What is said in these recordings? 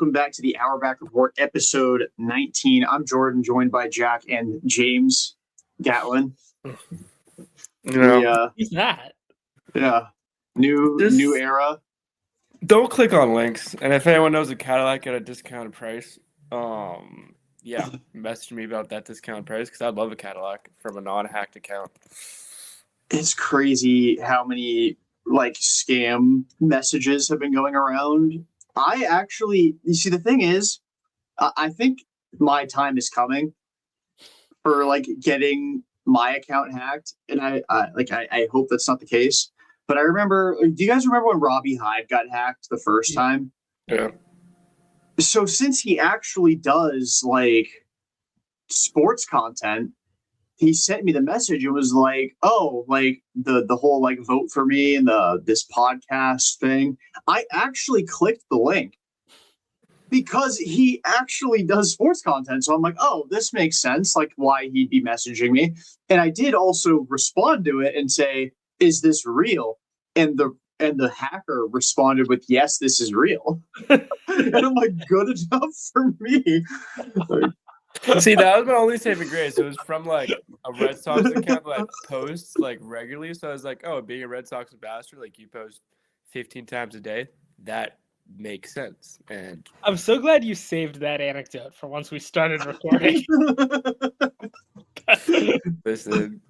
welcome back to the Hour Back Report, episode 19. I'm Jordan, joined by Jack and James Gatlin. Who's that? Yeah, new era. Don't click on links, and if anyone knows a Cadillac at a discounted price, message me about that discounted price because I'd love a Cadillac from a non-hacked account. It's crazy how many scam messages have been going around. You see, the thing is, I think my time is coming for getting my account hacked, and I hope that's not the case. But I remember, do you guys remember when Robbie Hyde got hacked the first time? Yeah. So since he actually does sports content, he sent me the message. It was the whole vote for me and this podcast thing. I actually clicked the link because he actually does sports content. So I'm like, oh, this makes sense. Why he'd be messaging me. And I did also respond to it and say, is this real? And the hacker responded with, yes, this is real. And I'm like, good enough for me. See, that was my only saving grace. It was from a Red Sox account that posts regularly. So I was like, oh, being a Red Sox ambassador, you post 15 times a day, that makes sense. And I'm so glad you saved that anecdote for once we started recording. Listen,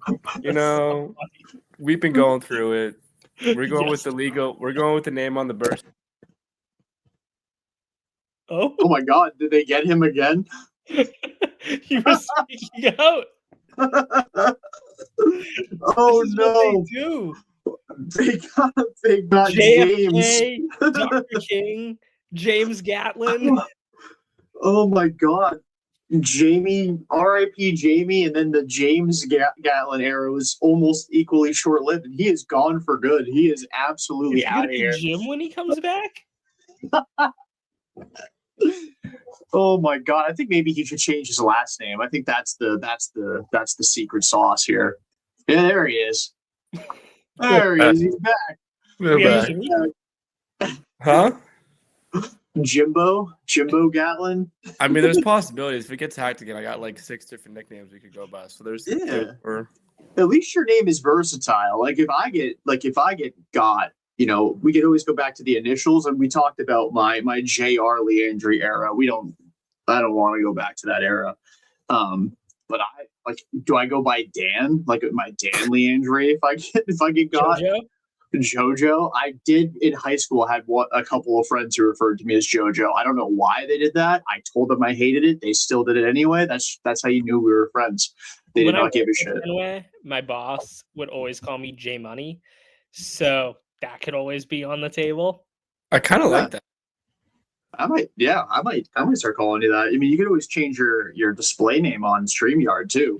we've been going through it. We're going with the name on the birth. Oh my God, did they get him again? He was speaking out. Oh no! They do. They got JFK, James, Dr. King, James Gatlin. Oh my God, Jamie, R.I.P. Jamie, and then the James Gatlin era was almost equally short-lived, and he is gone for good. He is absolutely out of here. Jim when he comes back. Oh my God! I think maybe he should change his last name. I think that's the secret sauce here. Yeah, there he is. There he is. He's back. We're back. Huh? Jimbo Gatlin. I mean, there's possibilities. If it gets hacked again, I got 6 different nicknames we could go by. So there's At least your name is versatile. If I get got. We could always go back to the initials, and we talked about my J.R. Leandri era. I don't want to go back to that era. But do I go by Dan? My Dan Leandri if I get got? Jojo. I did in high school. I had a couple of friends who referred to me as Jojo. I don't know why they did that. I told them I hated it. They still did it anyway. That's how you knew we were friends. They did not give a shit. Anyway, my boss would always call me J Money, so that could always be on the table. I kind of like that. I might start calling you that. I mean, you could always change your display name on StreamYard too,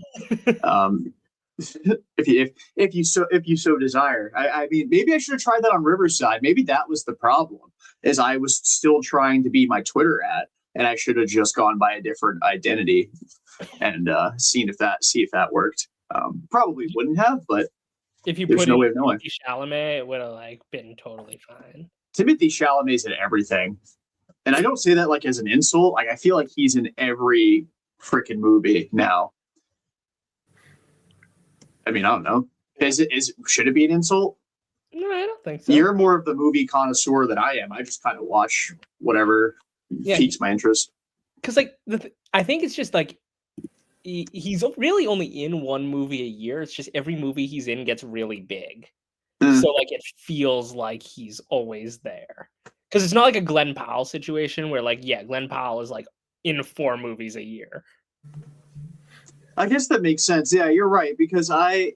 if you so desire. I mean, maybe I should have tried that on Riverside. Maybe that was the problem, is I was still trying to be my Twitter @ and I should have just gone by a different identity and seen if that worked. Probably wouldn't have, but if you there's put no way of knowing. Timothy Chalamet, it would have been totally fine. Timothy Chalamet's in everything, and I don't say that as an insult. I feel like he's in every freaking movie now. I mean, I don't know. Should it be an insult? No, I don't think so. You're more of the movie connoisseur than I am. I just kind of watch whatever piques my interest. Because I think it's just he's really only in one movie a year. It's just every movie he's in gets really big. So it feels like he's always there. Because it's not like a Glenn Powell situation where Glenn Powell is in 4 movies a year. I guess that makes sense. Yeah, you're right. Because I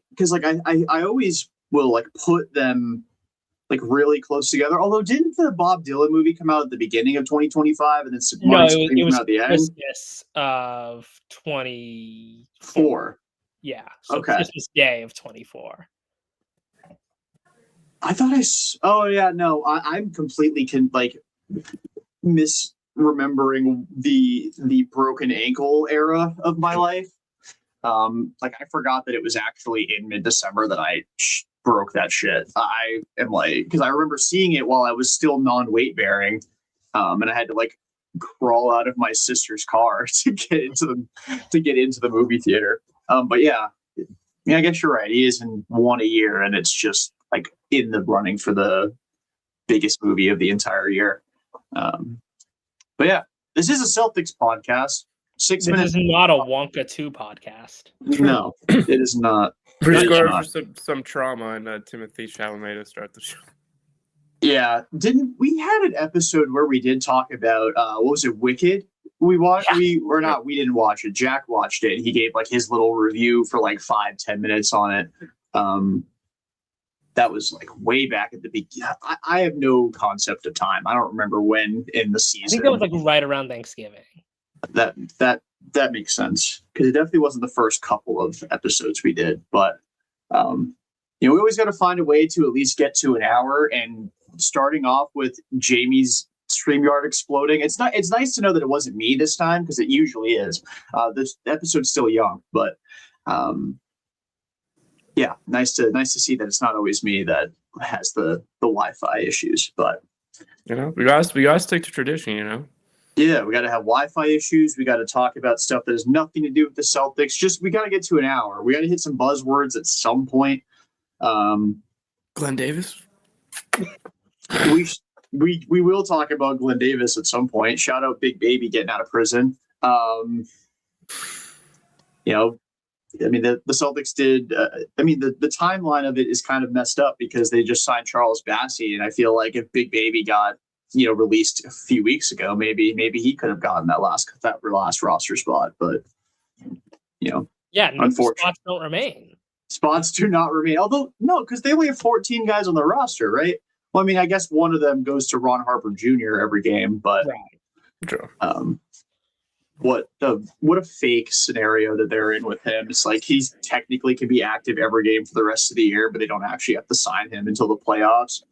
always will put them really close together. Although didn't the Bob Dylan movie come out at the beginning of 2025 and then Marty Scream come out at the end? Christmas of 24. Yeah. So okay. Christmas Day of 24. I thought I'm completely misremembering the broken ankle era of my life. I forgot that it was actually in mid-December that I broke that shit. I am because I remember seeing it while I was still non-weight bearing, and I had to crawl out of my sister's car to get into the movie theater. But yeah, I guess you're right. He is in one a year, and it's just like in the running for the biggest movie of the entire year. But yeah, this is a Celtics podcast. 6 minutes. This is not a Wonka 2 podcast. No, it is not. We're It is going not. for some trauma and Timothy Chalamet to start the show. Yeah, didn't we had an episode where we did talk about what was it, Wicked? We watched we didn't watch it. Jack watched it. He gave like his little review for like 5-10 minutes on it. That was like way back at the beginning. I have no concept of time. I don't remember when in the season. I think that was like right around Thanksgiving. That makes sense, because it definitely wasn't the first couple of episodes we did. But we always got to find a way to at least get to an hour. And starting off with Jamie's StreamYard exploding, it's nice to know that it wasn't me this time, because it usually is. This episode's still young, but yeah, nice to see that it's not always me that has the Wi-Fi issues. But we gotta stick to tradition, Yeah, we got to have Wi-Fi issues. We got to talk about stuff that has nothing to do with the Celtics. Just we got to get to an hour. We got to hit some buzzwords at some point. Glenn Davis. We will talk about Glenn Davis at some point. Shout out Big Baby getting out of prison. The Celtics did. The timeline of it is kind of messed up because they just signed Charles Bassey, and I feel like if Big Baby got released a few weeks ago, maybe he could have gotten that last roster spot. But unfortunately, spots don't remain. Spots do not remain. Although no, because they only have 14 guys on the roster, right? Well, I guess one of them goes to Ron Harper Jr. every game, but right. What a fake scenario that they're in with him. It's like he's technically can be active every game for the rest of the year, but they don't actually have to sign him until the playoffs.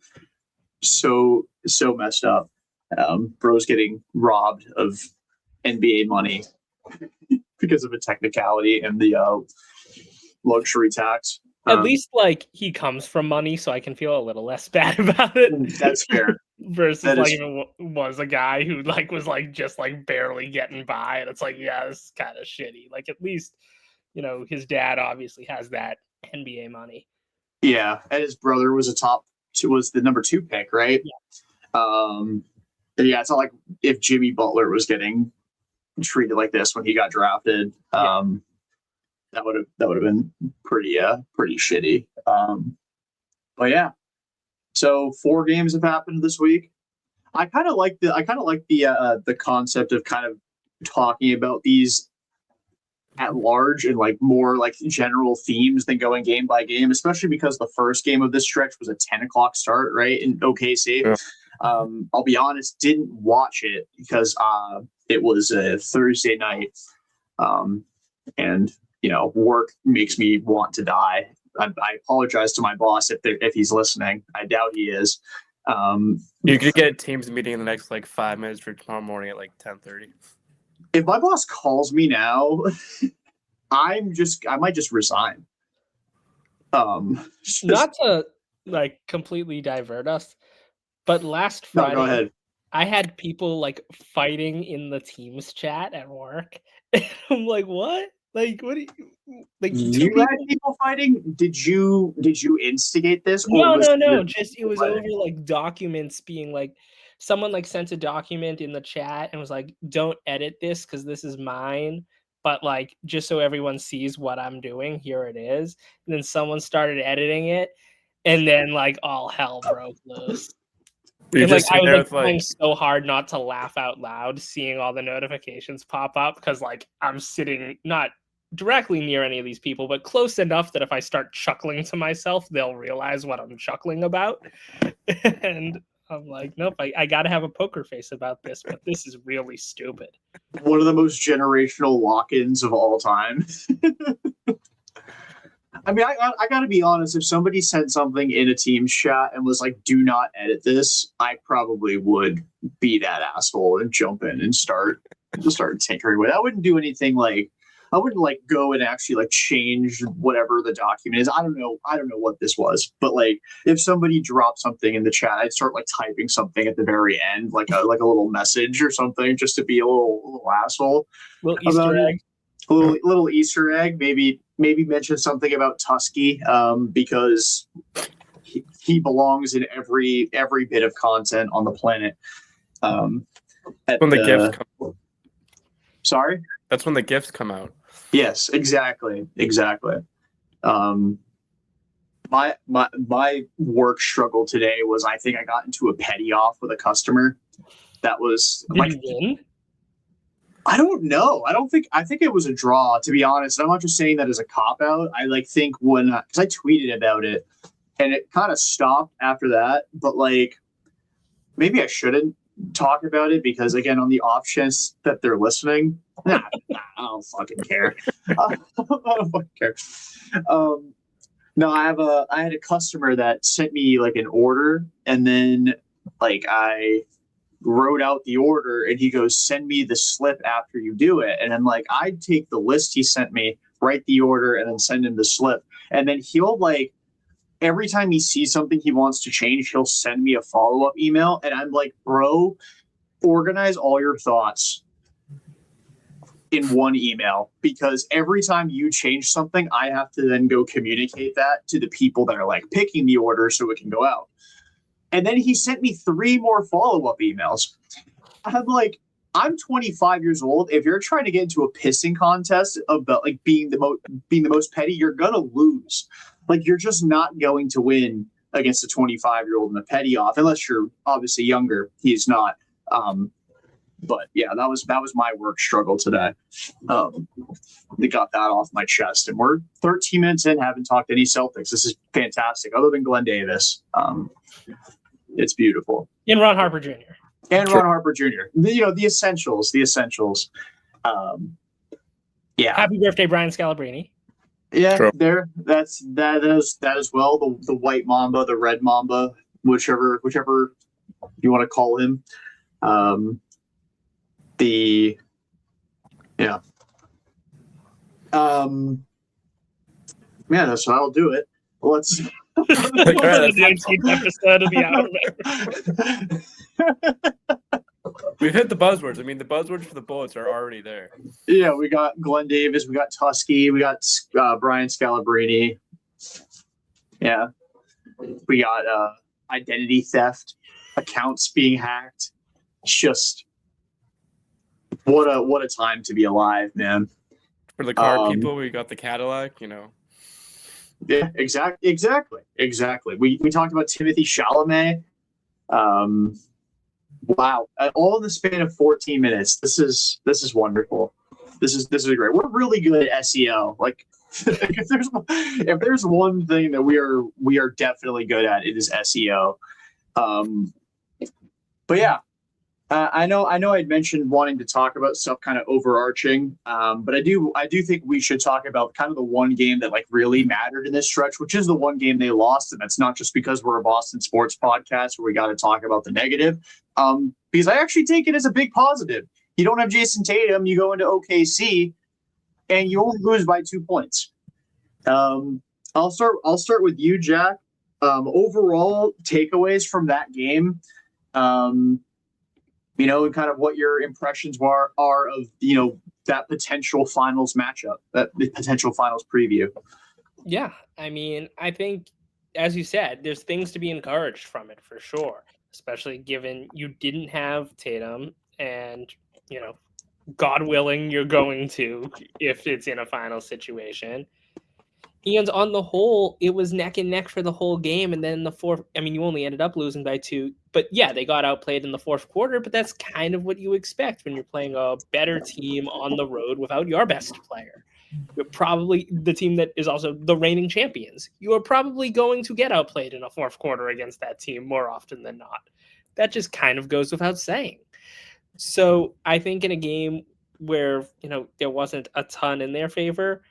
So messed up. Bro's getting robbed of NBA money because of a technicality and the luxury tax. At least he comes from money, so I can feel a little less bad about it. That's fair. Versus if it was a guy who was just barely getting by, and it's this is kind of shitty. At least his dad obviously has that NBA money. Yeah, and his brother was the number 2 pick, right? Yeah. It's not like if Jimmy Butler was getting treated like this when he got drafted. That would have been pretty shitty. But yeah. So 4 games have happened this week. I kind of like the concept of kind of talking about these at large and more general themes than going game by game, especially because the first game of this stretch was a 10 o'clock start, right, in OKC. Yeah. I'll be honest, didn't watch it because it was a Thursday night, and work makes me want to die. I apologize to my boss if he's listening. I doubt he is. You could get a Teams meeting in the next 5 minutes for tomorrow morning at 10:30. If my boss calls me now, I might just resign. Not to completely divert us, but last Friday, no, go ahead. I had people fighting in the Teams chat at work. I'm like, what? What do you had people fighting? Did you instigate this? No. Just it was over documents being someone sent a document in the chat and was don't edit this because this is mine. But just so everyone sees what I'm doing, here it is. And then someone started editing it, and then all hell broke loose. And, I was trying so hard not to laugh out loud, seeing all the notifications pop up because I'm sitting not directly near any of these people, but close enough that if I start chuckling to myself, they'll realize what I'm chuckling about. And I'm nope, I got to have a poker face about this, but this is really stupid. One of the most generational lock-ins of all time. I got to be honest. If somebody sent something in a Teams chat and was do not edit this, I probably would be that asshole and jump in and start tinkering with it. I wouldn't do anything like go and actually like change whatever the document is. I don't know what this was, but like if somebody dropped something in the chat, I'd start like typing something at the very end, like a little message or something, just to be a little asshole. Little Easter egg. A little Easter egg. Maybe mention something about Tusky, because he belongs in every bit of content on the planet. When the gifts come. Sorry? That's when the gifts come out. Yes, exactly. My work struggle today was, I think I got into a petty off with a customer. That was Did you win? I don't know. I think it was a draw, to be honest. I'm not just saying that as a cop out. I like think when, because I tweeted about it and it kind of stopped after that, but like maybe I shouldn't talk about it, because again, on the off chance that they're listening, I don't fucking care. I don't fucking care. No, I had a customer that sent me like an order, and then like I wrote out the order, and he goes, send me the slip after you do it. And I'm like, I'd take the list he sent me, write the order, and then send him the slip. And then he'll like, every time he sees something he wants to change, he'll send me a follow-up email. And I'm like, bro, organize all your thoughts in one email, because every time you change something, I have to then go communicate that to the people that are like picking the order so it can go out. And then he sent me 3 more follow-up emails. I'm like, I'm 25 years old. If you're trying to get into a pissing contest about like being the most petty, you're gonna lose. Like, you're just not going to win against a 25-year-old in a petty off, unless you're obviously younger. He's not. But yeah, that was my work struggle today. They got that off my chest, and we're 13 minutes in, haven't talked any Celtics. This is fantastic. Other than Glenn Davis, it's beautiful. And Ron Harper Jr. Ron Harper Jr. The essentials. Yeah. Happy birthday, Brian Scalabrine. Yeah, True. that as well. The white mamba, the red mamba, whichever you want to call him. Yeah, that's how I'll do it. Let's the 19th episode of the Hour. We've hit the buzzwords. I mean, the buzzwords for the Bullets are already there. Yeah, we got Glenn Davis, we got Tusky, we got Brian Scalabrine. Yeah, we got identity theft, accounts being hacked. It's just what a time to be alive, man. For the car people, we got the Cadillac. Yeah, exactly. We talked about Timothy Chalamet. Wow, all in the span of 14 minutes. This is wonderful. This is great. We're really good at SEO. Like, if there's one thing that we are definitely good at, it is SEO. But yeah, I know I'd mentioned wanting to talk about stuff kind of overarching, but I do think we should talk about kind of the one game that like really mattered in this stretch, which is the one game they lost, and that's not just because we're a Boston sports podcast where we got to talk about the negative, because I actually take it as a big positive. You don't have Jayson Tatum, you go into OKC, and you only lose by 2 points. I'll start with you, Jack. Overall takeaways from that game. And kind of what your impressions are of, that potential finals matchup, that potential finals preview. Yeah, I mean, I think, as you said, there's things to be encouraged from it for sure, especially given you didn't have Tatum, and, God willing, you're going to if it's in a final situation. And on the whole, it was neck and neck for the whole game. And then the fourth, I mean, you only ended up losing by 2. But yeah, they got outplayed in the fourth quarter. But that's kind of what you expect when you're playing a better team on the road without your best player. You're probably the team that is also the reigning champions. You are probably going to get outplayed in a fourth quarter against that team more often than not. That just kind of goes without saying. So I think in a game where, there wasn't a ton in their favor,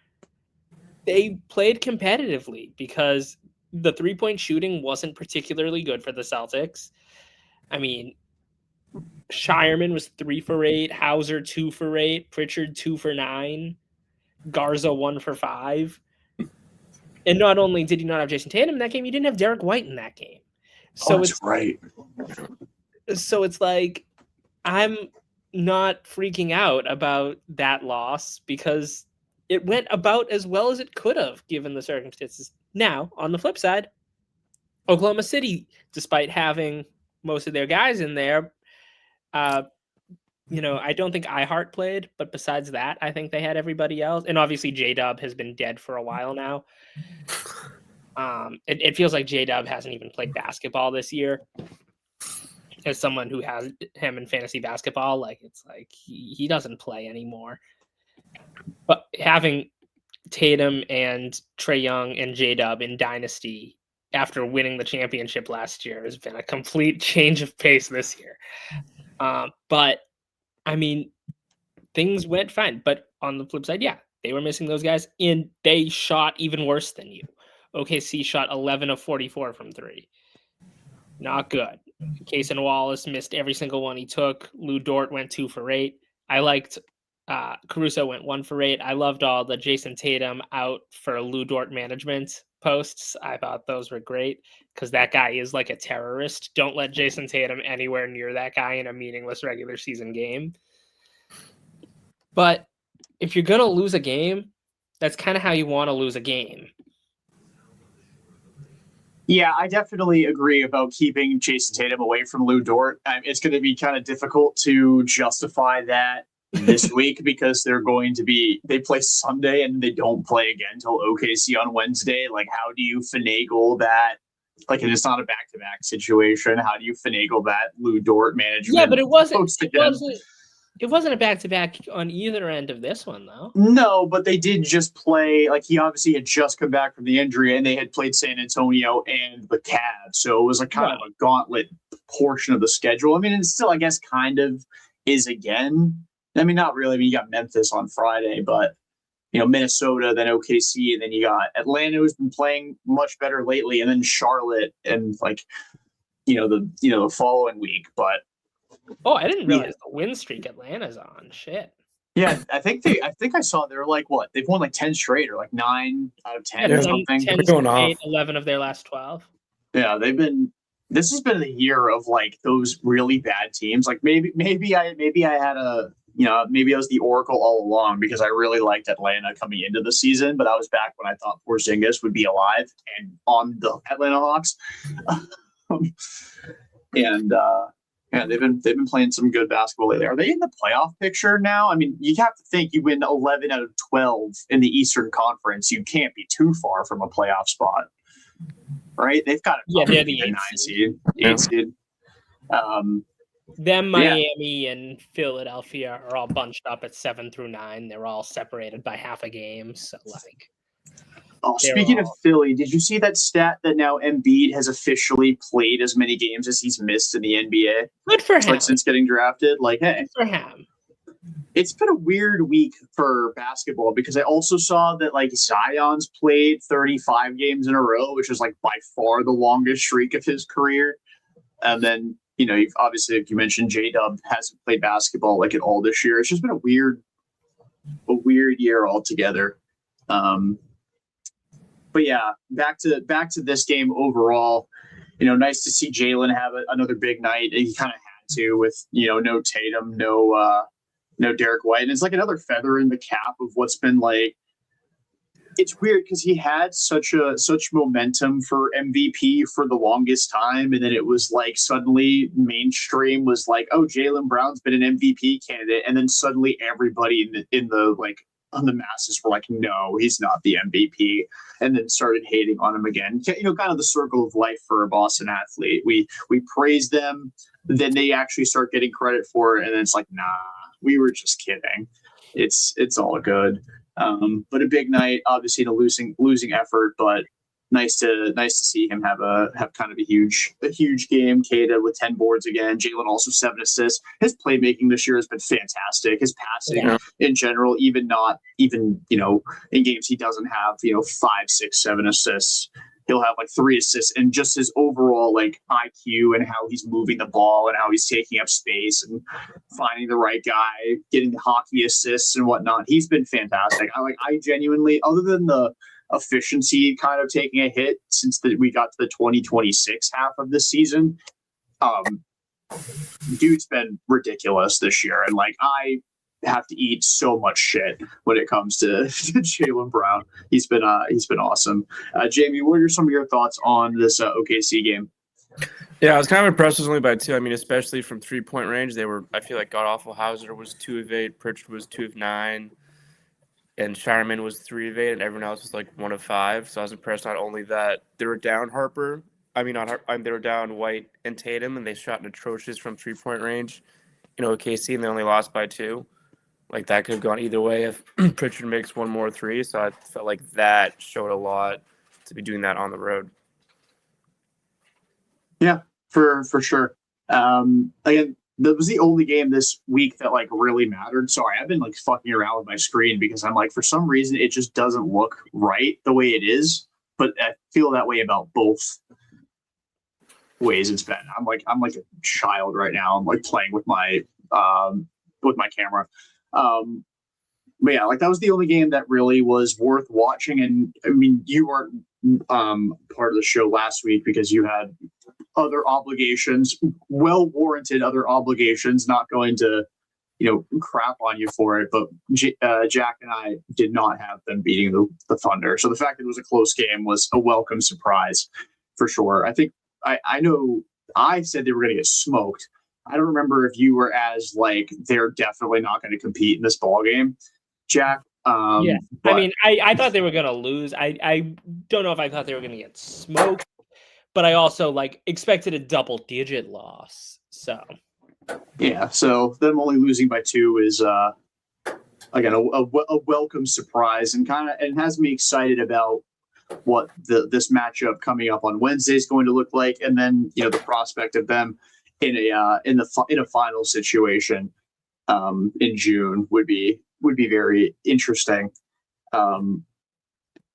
they played competitively because the 3-point shooting wasn't particularly good for the Celtics. I mean, Shireman was 3 for 8, Hauser 2 for 8, Pritchard 2 for 9. Garza 1 for 5. And not only did you not have Jayson Tatum in that game, you didn't have Derek White in that game. So that's right. So it's like I'm not freaking out about that loss because it went about as well as it could have given the circumstances. Now, on the flip side, Oklahoma City, despite having most of their guys in there, I don't think iHeart played, but besides that, I think they had everybody else. And obviously, J-Dub has been dead for a while now. It feels like J-Dub hasn't even played basketball this year. As someone who has him in fantasy basketball, like it's like he doesn't play anymore. But having Tatum and Trae Young and J-Dub in Dynasty after winning the championship last year has been a complete change of pace this year. But I mean, things went fine. But on the flip side, yeah, they were missing those guys, and they shot even worse than you. OKC shot 11 of 44 from 3. Not good. Kaysen Wallace missed every single one he took. Lou Dort went 2 for 8. I liked Caruso went 1 for 8. I loved all the Jayson Tatum out for Lou Dort management posts. I thought those were great because that guy is like a terrorist. Don't let Jayson Tatum anywhere near that guy in a meaningless regular season game. But if you're going to lose a game, that's kind of how you want to lose a game. Yeah, I definitely agree about keeping Jayson Tatum away from Lou Dort. It's going to be kind of difficult to justify that this week because they play Sunday and they don't play again until OKC on Wednesday. Like, how do you finagle that? Like, it's not a back-to-back situation. How do you finagle that Lou Dort management? Yeah, but it wasn't a back-to-back on either end of this one, though. No, but they did just play. Like, he obviously had just come back from the injury, and they had played San Antonio and the Cavs. So it was a kind of a gauntlet portion of the schedule. I mean, it still, I guess, kind of is again. I mean, not really. I mean, you got Memphis on Friday, but, Minnesota, then OKC, and then you got Atlanta, who's been playing much better lately, and then Charlotte, and, the following week. But oh, I didn't realize the win streak Atlanta's on. Shit. Yeah, I think I saw they're like what? They've won like 10 straight or like 9 out of 10 or something. 10 going off. 11 of their last 12. Yeah, this has been the year of like those really bad teams. Like maybe I had maybe I was the Oracle all along because I really liked Atlanta coming into the season, but I was back when I thought Porzingis would be alive and on the Atlanta Hawks. Yeah, they've been playing some good basketball lately. Are they in the playoff picture now? I mean, you have to think you win 11 out of 12 in the Eastern Conference. You can't be too far from a playoff spot, right? They've got they're the 9 seed, 8 seed. Miami and Philadelphia are all bunched up at 7 through 9. They're all separated by half a game. So speaking of Philly, did you see that stat that now Embiid has officially played as many games as he's missed in the NBA? Good for him. Like since getting drafted. Like, hey. Good for him. It's been a weird week for basketball because I also saw that like Zion's played 35 games in a row, which is like by far the longest streak of his career. And then, you've obviously, like you mentioned, J-Dub hasn't played basketball like at all this year. It's just been a weird year altogether. But yeah, back to this game overall. Nice to see Jalen have another big night. He kind of had to with no Tatum, no Derek White, and it's like another feather in the cap of what's been like. It's weird because he had such momentum for MVP for the longest time, and then it was like suddenly mainstream was like, oh, Jaylen Brown's been an MVP candidate, and then suddenly everybody in the like on the masses were like, no, he's not the MVP, and then started hating on him again. Kind of the circle of life for a Boston athlete. We praise them, then they actually start getting credit for it, and then it's like, nah, we were just kidding. It's all good. But a big night, obviously in a losing effort, but nice to see him have kind of a huge game. Kata with 10 boards again. Jalen also 7 assists. His playmaking this year has been fantastic. His passing in general, even in games he doesn't have 5, 6, 7 assists, he'll have like 3 assists, and just his overall like IQ and how he's moving the ball and how he's taking up space and finding the right guy, getting the hockey assists and whatnot. He's been fantastic. I genuinely, other than the efficiency kind of taking a hit since we got to the 2026 half of the season, dude's been ridiculous this year. And like, I have to eat so much shit when it comes to Jaylen Brown. He's been awesome. Jamie, what are some of your thoughts on this OKC game? Yeah, I was kind of impressed with only by 2. I mean, especially from 3-point range, they were. I feel like god awful. Hauser was 2 of 8, Pritchard was 2 of 9, and Shireman was 3 of 8, and everyone else was like 1 of 5. So I was impressed. Not only that, they were down Harper. I mean, they were down White and Tatum, and they shot an atrocious from 3-point range. OKC, and they only lost by 2. Like, that could have gone either way if Pritchard makes 1 more 3. So I felt like that showed a lot to be doing that on the road. Yeah, for sure. Again, that was the only game this week that like really mattered. Sorry, I've been like fucking around with my screen because I'm like, for some reason it just doesn't look right the way it is. But I feel that way about both ways it's been. I'm like a child right now. I'm like playing with my camera. But yeah, like that was the only game that really was worth watching. And I mean, you weren't part of the show last week because you had other obligations, well warranted other obligations. Not going to, crap on you for it. But Jack and I did not have them beating the Thunder. So the fact that it was a close game was a welcome surprise for sure. I think I know I said they were going to get smoked. I don't remember if you were as like, they're definitely not going to compete in this ball game, Jack. Yeah, but, I mean, I thought they were going to lose. I don't know if I thought they were going to get smoked, but I also like expected a double-digit loss. So yeah, so them only losing by 2 is again a welcome surprise, and has me excited about what this matchup coming up on Wednesday is going to look like, and then the prospect of them in a final situation in June would be very interesting. But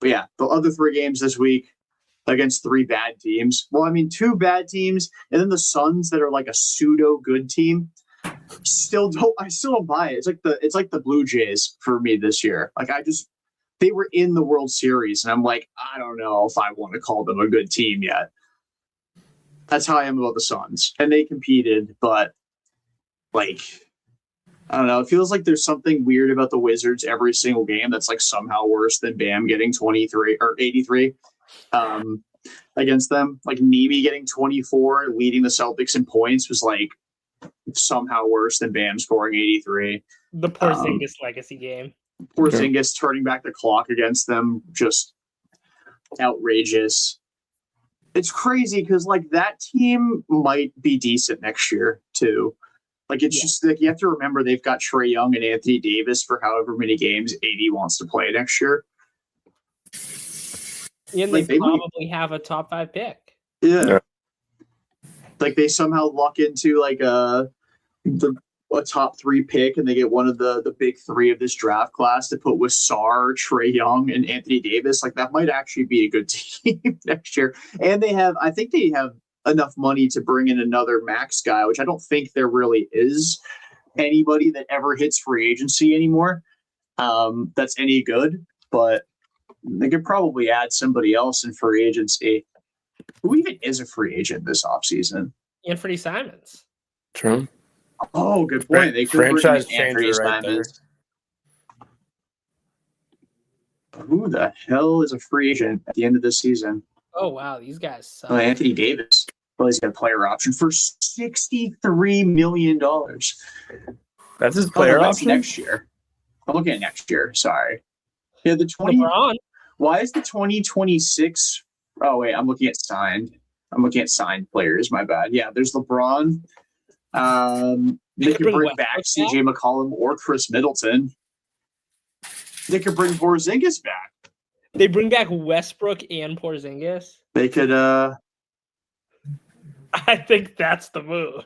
yeah, the other 3 games this week against 3 bad teams. Well, I mean, 2 bad teams, and then the Suns that are like a pseudo good team. I still don't buy it. It's like the Blue Jays for me this year. Like they were in the World Series, and I'm like, I don't know if I want to call them a good team yet. That's how I am about the Suns. And they competed, but like, I don't know. It feels like there's something weird about the Wizards every single game that's like somehow worse than Bam getting 23 or 83 against them. Like Nemi getting 24, leading the Celtics in points was like somehow worse than Bam scoring 83. the Porzingis legacy game. Porzingis turning back the clock against them, just outrageous. It's crazy because like that team might be decent next year too. Like it's just like you have to remember they've got Trae Young and Anthony Davis for however many games AD wants to play next year. And they probably have a top 5 pick. Yeah. Like they somehow luck into like a top 3 pick, and they get one of the big 3 of this draft class to put with Sarr, Trae Young, and Anthony Davis. Like that might actually be a good team next year. And I think they have enough money to bring in another max guy, which I don't think there really is anybody that ever hits free agency anymore that's any good. But they could probably add somebody else in free agency. Who even is a free agent this offseason? Anthony Simons. True. Oh, good point. They could franchise bring in Anthony changer right there. Simons. Who the hell is a free agent at the end of this season? Oh wow, these guys suck. Anthony Davis. Well, he's got a player option for $63 million. That's his player option next year. I'm looking at next year. Sorry. Yeah, the 20. LeBron. Why is the 2026? Oh wait, I'm looking at signed. I'm looking at signed players. My bad. Yeah, there's LeBron. They could bring back CJ McCollum or Chris Middleton. They could bring Porzingis back. They bring back Westbrook and Porzingis. They could. I think that's the move.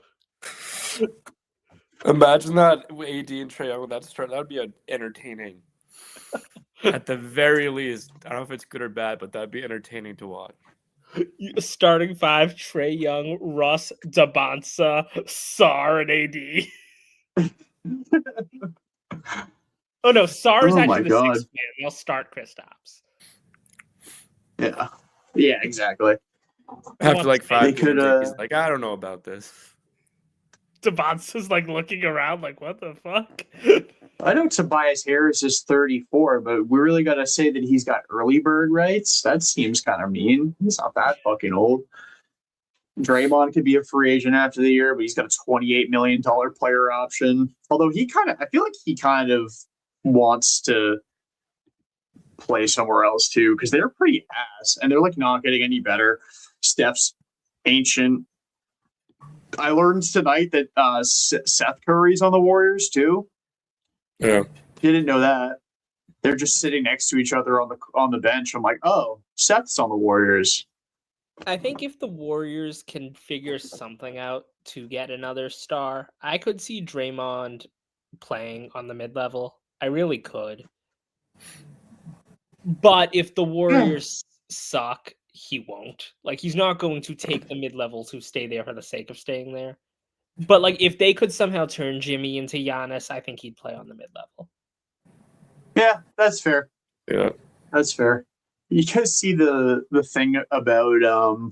Imagine that AD and Trae Young with that start. That would be entertaining. At the very least, I don't know if it's good or bad, but that'd be entertaining to watch. Starting five: Trey Young, Russ, Dabansa, Sar, and AD. Oh no, Sar is Oh my actually the God. sixth man. They'll start Kristaps. Yeah, exactly. After like 5 They games, could, he's like, I don't know about this. Dabansa's like looking around, like, what the fuck? I know Tobias Harris is 34, but we really got to say that he's got early bird rights. That seems kind of mean. He's not that fucking old. Draymond could be a free agent after the year, but he's got a $28 million player option. Although I feel like he kind of wants to play somewhere else too, because they're pretty ass and they're like not getting any better. Steph's ancient. I learned tonight that Seth Curry's on the Warriors too. Yeah. Didn't know that. They're just sitting next to each other on the bench. I'm like, oh, Seth's on the Warriors. I think if the Warriors can figure something out to get another star, I could see Draymond playing on the mid-level. I really could. But if the Warriors suck, he won't. Like, he's not going to take the mid-level to stay there for the sake of staying there. But like, if they could somehow turn Jimmy into Giannis, I think he'd play on the mid-level. Yeah, that's fair. Yeah. That's fair. You guys see the thing about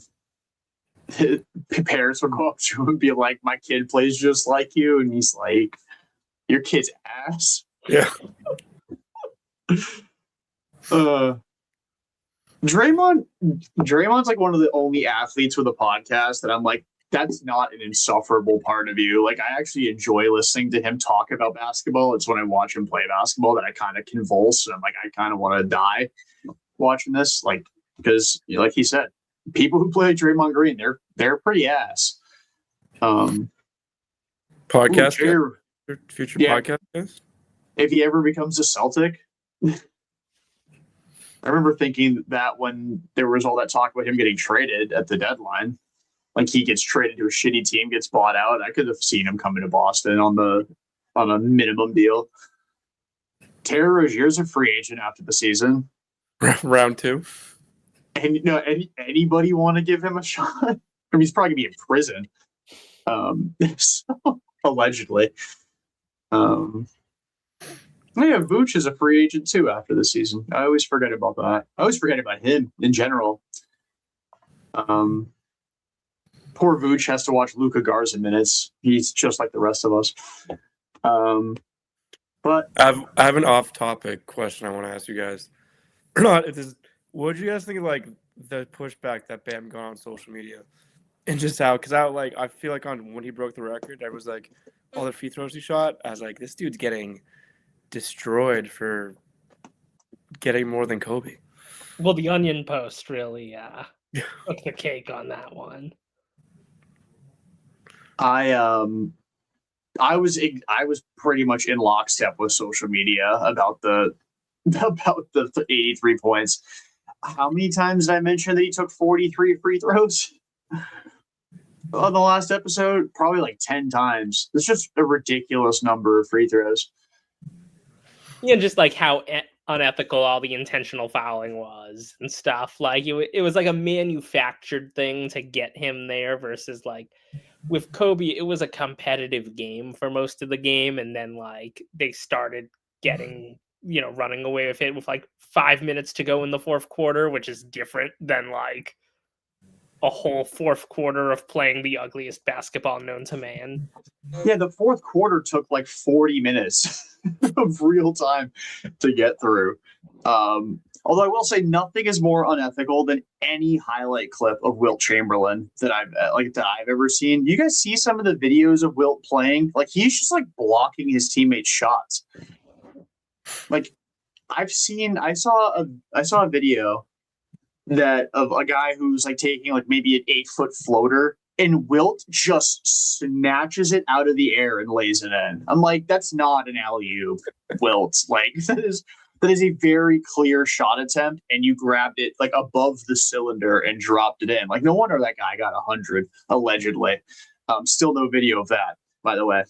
parents will go up to him and be like, my kid plays just like you, and he's like, your kid's ass. Yeah. Draymond's like one of the only athletes with a podcast that I'm like, that's not an insufferable part of you. Like, I actually enjoy listening to him talk about basketball. It's when I watch him play basketball that I kind of convulse, and I'm like, I kind of want to die watching this, like, because like he said, people who play Draymond Green, they're pretty ass. Podcast. Future Yeah. podcast guys? If he ever becomes a Celtic, I remember thinking that when there was all that talk about him getting traded at the deadline, like he gets traded to a shitty team, gets bought out. I could have seen him coming to Boston on a minimum deal. Terry Rozier's a free agent after the season. Round 2. And anybody want to give him a shot? I mean, he's probably gonna be in prison. So, allegedly. Yeah, Vooch is a free agent too after the season. I always forget about that. I always forget about him in general. Poor Vooch has to watch Luka Garza minutes. He's just like the rest of us. But I have an off-topic question I want to ask you guys. Not if this. What did you guys think of like the pushback that Bam got on social media, and just how? Because I feel like when he broke the record, I was like, all the free throws he shot. I was like, this dude's getting destroyed for getting more than Kobe. Well, the Onion Post really took the cake on that one. I was pretty much in lockstep with social media about the 83 points. How many times did I mention that he took 43 free throws on the last episode? Probably like 10 times. It's just a ridiculous number of free throws. Yeah, just like how unethical all the intentional fouling was and stuff. Like it was like a manufactured thing to get him there versus like with Kobe, it was a competitive game for most of the game, and then like they started getting running away with it with like 5 minutes to go in the fourth quarter, which is different than like a whole fourth quarter of playing the ugliest basketball known to man. Yeah, the fourth quarter took like 40 minutes of real time to get through. Although I will say nothing is more unethical than any highlight clip of Wilt Chamberlain that I've ever seen. You guys see some of the videos of Wilt playing? Like he's just like blocking his teammates' shots. Like I saw a video that of a guy who's like taking like maybe an 8-foot floater, and Wilt just snatches it out of the air and lays it in. I'm like, that's not an alley-oop, Wilt. Like that is a very clear shot attempt, and you grabbed it like above the cylinder and dropped it in. Like no wonder that guy got 100 allegedly. Still no video of that, by the way.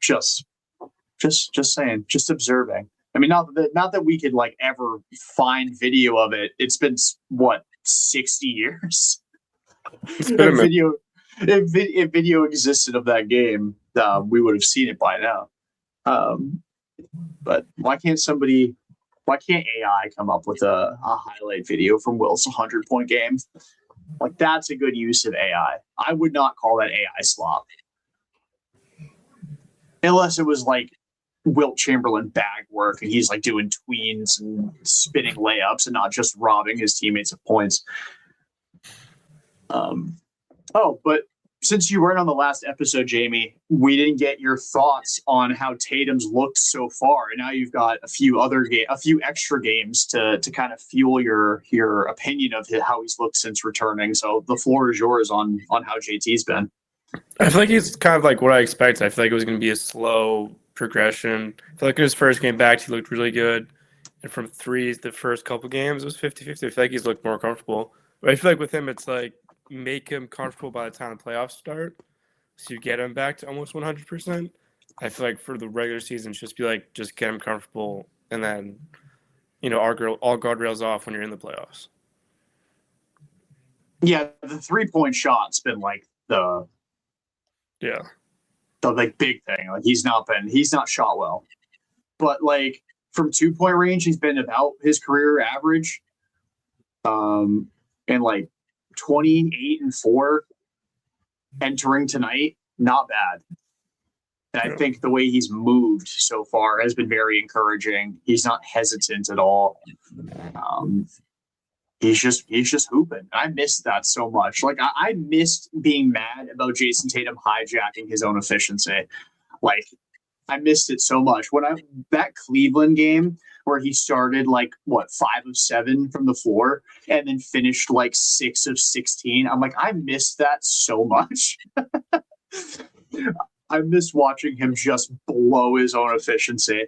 Just saying, just observing. I mean, not that we could like ever find video of it. It's been what 60 years. It's been a minute. If video existed of that game, we would have seen it by now. But why can't AI come up with a highlight video from Will's 100-point game? Like, that's a good use of AI. I would not call that AI slop. Unless it was like Wilt Chamberlain bag work and he's like doing tweens and spinning layups and not just robbing his teammates of points. But since you weren't on the last episode, Jamie, we didn't get your thoughts on how Tatum's looked so far, and now you've got a few extra games to kind of fuel your opinion of how he's looked since returning. So the floor is yours on how JT's been. I feel like he's kind of like what I expected. I feel like it was going to be a slow progression. I feel like in his first game back, he looked really good, and from threes, the first couple games, it was 50-50. I feel like he's looked more comfortable. But I feel like with him, it's like make him comfortable by the time the playoffs start, so you get him back to almost 100%. I feel like for the regular season, just be like, just get him comfortable, and then, all guardrails off when you're in the playoffs. Yeah, the 3-point shot's been like the like big thing. Like he's not shot well, but like from 2-point range, he's been about his career average. And like 28-4 entering tonight, not bad. And I think the way he's moved so far has been very encouraging. He's not hesitant at all. He's just hooping. I missed that so much. Like I missed being mad about Jayson Tatum hijacking his own efficiency. Like I missed it so much. That Cleveland game where he started 5 of 7 from the floor and then finished 6 of 16. I'm like, I missed that so much. I miss watching him just blow his own efficiency.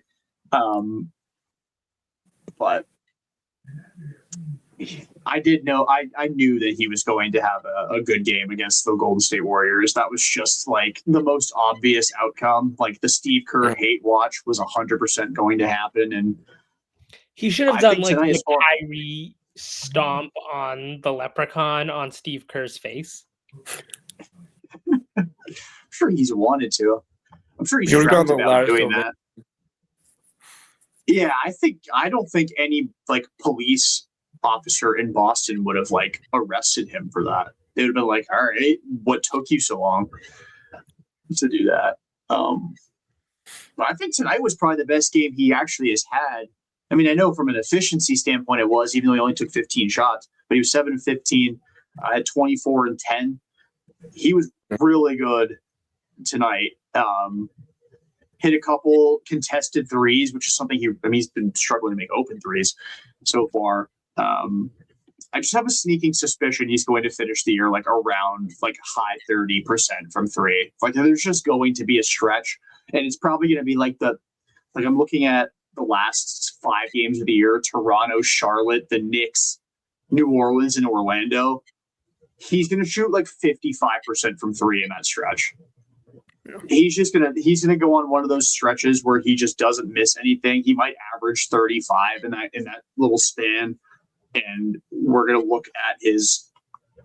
But I knew that he was going to have a good game against the Golden State Warriors. That was just the most obvious outcome. Like the Steve Kerr hate watch was 100% going to happen. And he should have done the Kyrie stomp on the leprechaun on Steve Kerr's face. I'm sure he's wanted to. I'm sure he's dreamt about doing that. Yeah, I don't think any police officer in Boston would have arrested him for that. They would have been like, all right, what took you so long to do that? But I think tonight was probably the best game he actually has had. I mean, I know from an efficiency standpoint it was, even though he only took 15 shots, but he was 7 of 15, had 24 and 10. He was really good tonight. Hit a couple contested threes, which is something he's been struggling to make open threes so far. I just have a sneaking suspicion he's going to finish the year around high 30% from three. There's just going to be a stretch, and it's probably going to be I'm looking at the last 5 games of the year: Toronto, Charlotte, the Knicks, New Orleans, and Orlando. He's going to shoot 55% from three in that stretch. He's gonna go on one of those stretches where he just doesn't miss anything. He might average 35 in that little span, and we're gonna look at his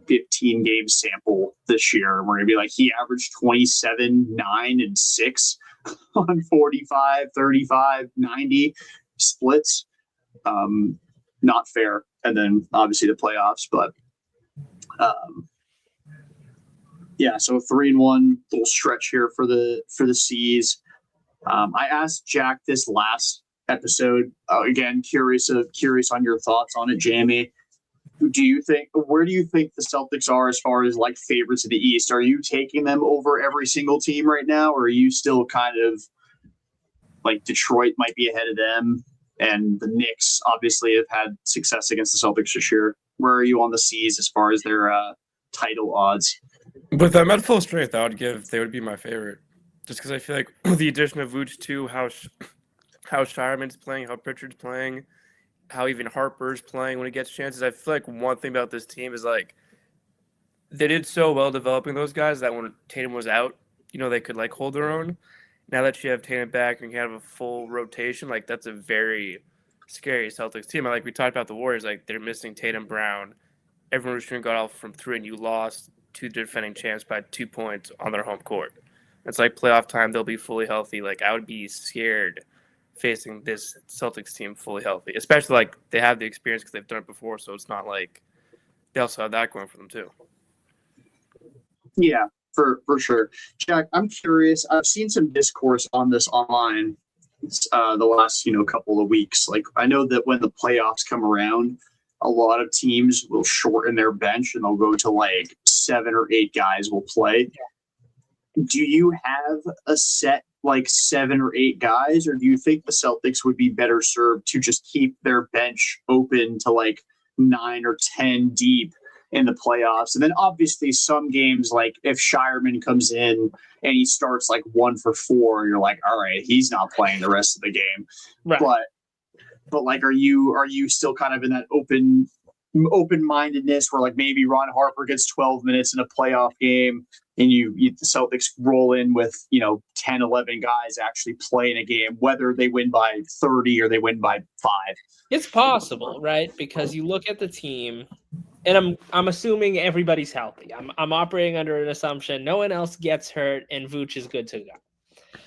15 game sample this year, and we're gonna be like, he averaged 27, 9, and 6 on 45, 35, 90 splits. Not fair. And then obviously the playoffs, but yeah, so 3-1 little stretch here for the C's. I asked Jack this last episode. Again, curious on your thoughts on it, Jamie. Where do you think the Celtics are as far as favorites of the East? Are you taking them over every single team right now, or are you still kind of Detroit might be ahead of them, and the Knicks obviously have had success against the Celtics this year? Where are you on the C's as far as their title odds? With them at full strength, they would be my favorite. Just because I feel like with the addition of Vooch too, how Shireman's playing, how Pritchard's playing, how even Harper's playing when he gets chances. I feel like one thing about this team is they did so well developing those guys that when Tatum was out, they could hold their own. Now that you have Tatum back and you have a full rotation, that's a very scary Celtics team. We talked about the Warriors, they're missing Tatum, Brown, everyone was shooting got off from 3 and you lost to the defending champs by 2 points on their home court. It's like playoff time, they'll be fully healthy. Like, I would be scared facing this Celtics team fully healthy, especially like they have the experience because they've done it before. So it's not like they also have that going for them too. Yeah, for sure. Jack, I'm curious. I've seen some discourse on this online the last couple of weeks. Like, I know that when the playoffs come around, a lot of teams will shorten their bench and they'll go to like 7 or 8 guys will play. Do you have a set like 7 or 8 guys, or do you think the Celtics would be better served to just keep their bench open to like 9 or 10 deep in the playoffs? And then obviously some games, like if Shireman comes in and he starts like 1 for 4, you're like, all right, he's not playing the rest of the game. Right. But like, are you still kind of in that open-mindedness where like maybe Ron Harper gets 12 minutes in a playoff game and the Celtics roll in with 10, 11 guys actually playing a game, whether they win by 30 or they win by 5? It's possible, right? Because you look at the team, and I'm assuming everybody's healthy. I'm operating under an assumption no one else gets hurt and Vooch is good to go.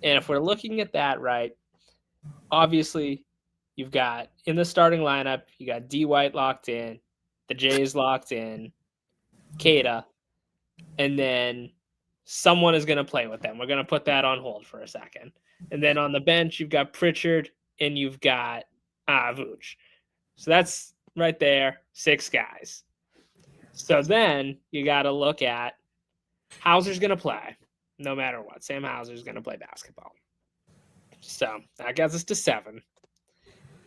And if we're looking at that, right, obviously you've got in the starting lineup, you got D White locked in, the Jays locked in, Kata, and then someone is going to play with them. We're going to put that on hold for a second. And then on the bench, you've got Pritchard and you've got Vooch. So that's right there, 6 guys. So then you got to look at Hauser's going to play no matter what. Sam Hauser's going to play basketball. So that gets us to 7.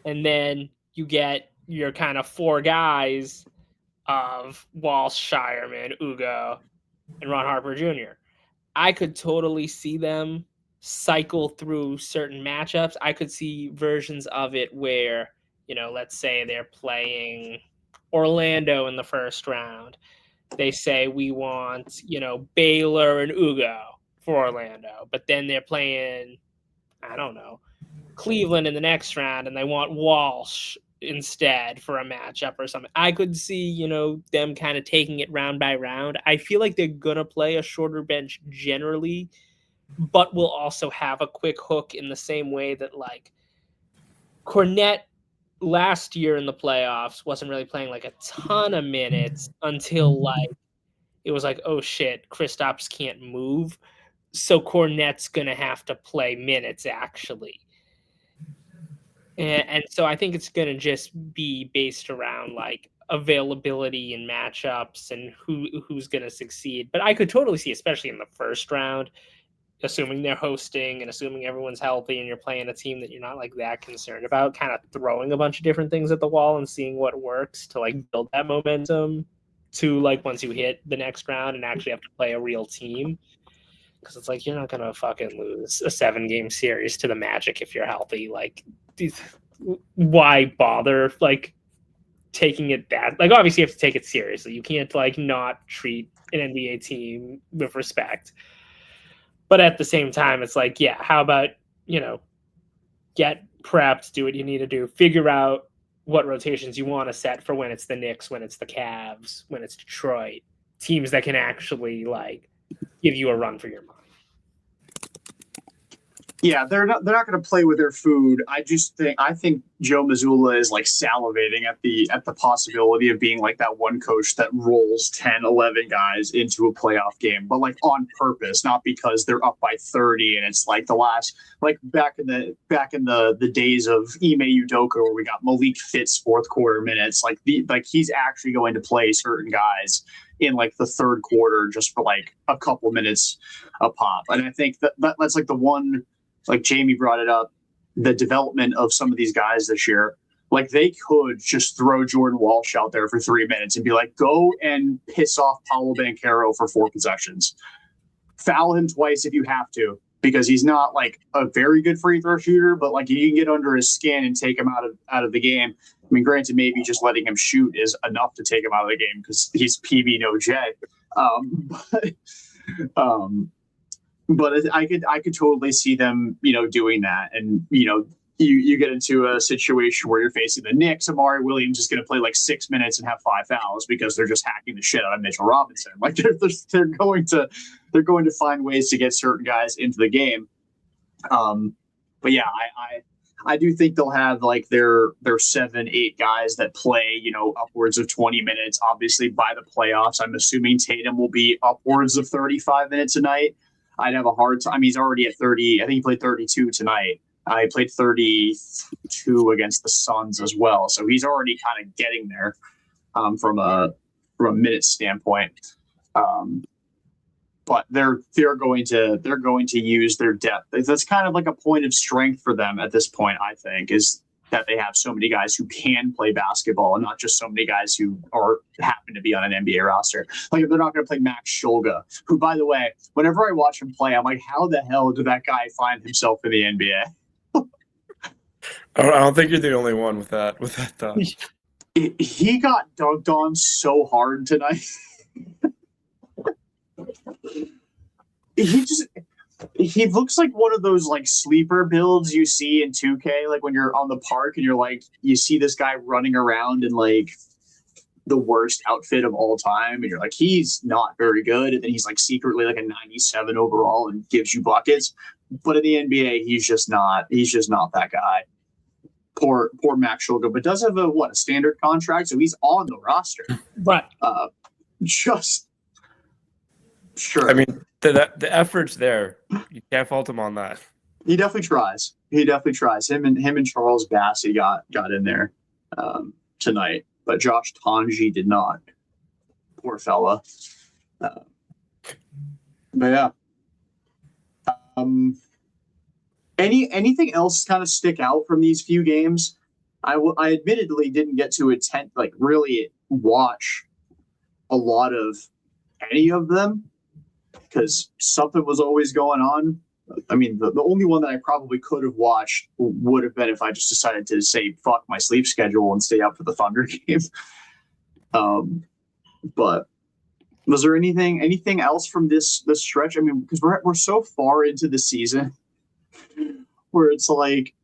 And then you get your kind of 4 guys of Walsh, Shireman, Ugo, and Ron Harper Jr. I could totally see them cycle through certain matchups. I could see versions of it where, let's say they're playing Orlando in the first round. They say we want, Baylor and Ugo for Orlando, but then they're playing, I don't know, Cleveland in the next round and they want Walsh instead for a matchup or something. I could see, them kind of taking it round by round. I feel like they're going to play a shorter bench generally, but will also have a quick hook in the same way that like Cornette last year in the playoffs wasn't really playing like a ton of minutes until like it was like, oh shit, Kristaps can't move. So Cornette's going to have to play minutes actually. And so I think it's going to just be based around like availability and matchups and who's going to succeed. But I could totally see, especially in the first round, assuming they're hosting and assuming everyone's healthy and you're playing a team that you're not like that concerned about, kind of throwing a bunch of different things at the wall and seeing what works to like build that momentum to like once you hit the next round and actually have to play a real team. Because it's like you're not going to fucking lose a 7-game series to the Magic if you're healthy. Like, why bother like taking it that like obviously you have to take it seriously. You can't like not treat an NBA team with respect. But at the same time, it's like, yeah, how about, get prepped, do what you need to do, figure out what rotations you want to set for when it's the Knicks, when it's the Cavs, when it's Detroit, teams that can actually like give you a run for your money. Yeah, they're not going to play with their food. I think Joe Mazzulla is like salivating at the possibility of being like that one coach that rolls 10, 11 guys into a playoff game, but like on purpose, not because they're up by 30 and it's like the last, like back in the days of Ime Udoka where we got Malik Fitz fourth quarter minutes, like he's actually going to play certain guys in like the third quarter just for like a couple minutes a pop. And I think that's like the one. Like Jamie brought it up, the development of some of these guys this year. Like they could just throw Jordan Walsh out there for 3 minutes and be like, go and piss off Paolo Banchero for 4 possessions. Foul him twice if you have to, because he's not like a very good free throw shooter, but like you can get under his skin and take him out of the game. I mean, granted, maybe just letting him shoot is enough to take him out of the game because he's PB no J. But I could totally see them, doing that. And, you get into a situation where you're facing the Knicks. Amari Williams is going to play like 6 minutes and have 5 fouls because they're just hacking the shit out of Mitchell Robinson. Like they're going to find ways to get certain guys into the game. But yeah, I do think they'll have like their 7-8 guys that play, upwards of 20 minutes. Obviously, by the playoffs, I'm assuming Tatum will be upwards of 35 minutes a night. I'd have a hard time. I mean, he's already at 30. I think he played 32 tonight. He played 32 against the Suns as well, so he's already kind of getting there from a minute standpoint. But they're going to use their depth. That's kind of like a point of strength for them at this point. I think is that they have so many guys who can play basketball and not just so many guys who happen to be on an NBA roster. Like if they're not going to play Max Shulga, who, by the way, whenever I watch him play, I'm like, how the hell did that guy find himself in the NBA? I don't think you're the only one with that thought. He got dunked on so hard tonight. He looks like one of those like sleeper builds you see in 2K, like when you're on the park and you're like, you see this guy running around in like the worst outfit of all time, and you're like, he's not very good, and then he's like secretly like a 97 overall and gives you buckets. But in the NBA, he's just not that guy. Poor Max Shulga, but does have a standard contract, so he's on the roster. Right. Just sure. I mean, the effort's there. You can't fault him on that. He definitely tries. Him and Charles Bassey got in there tonight, but Josh Tonji did not. Poor fella. But yeah. Anything else kind of stick out from these few games? I admittedly didn't get to really watch a lot of any of them because something was always going on. I mean, the only one that I probably could have watched would have been if I just decided to say fuck my sleep schedule and stay up for the Thunder game. But was there anything else from this stretch? I mean, because we're so far into the season where it's like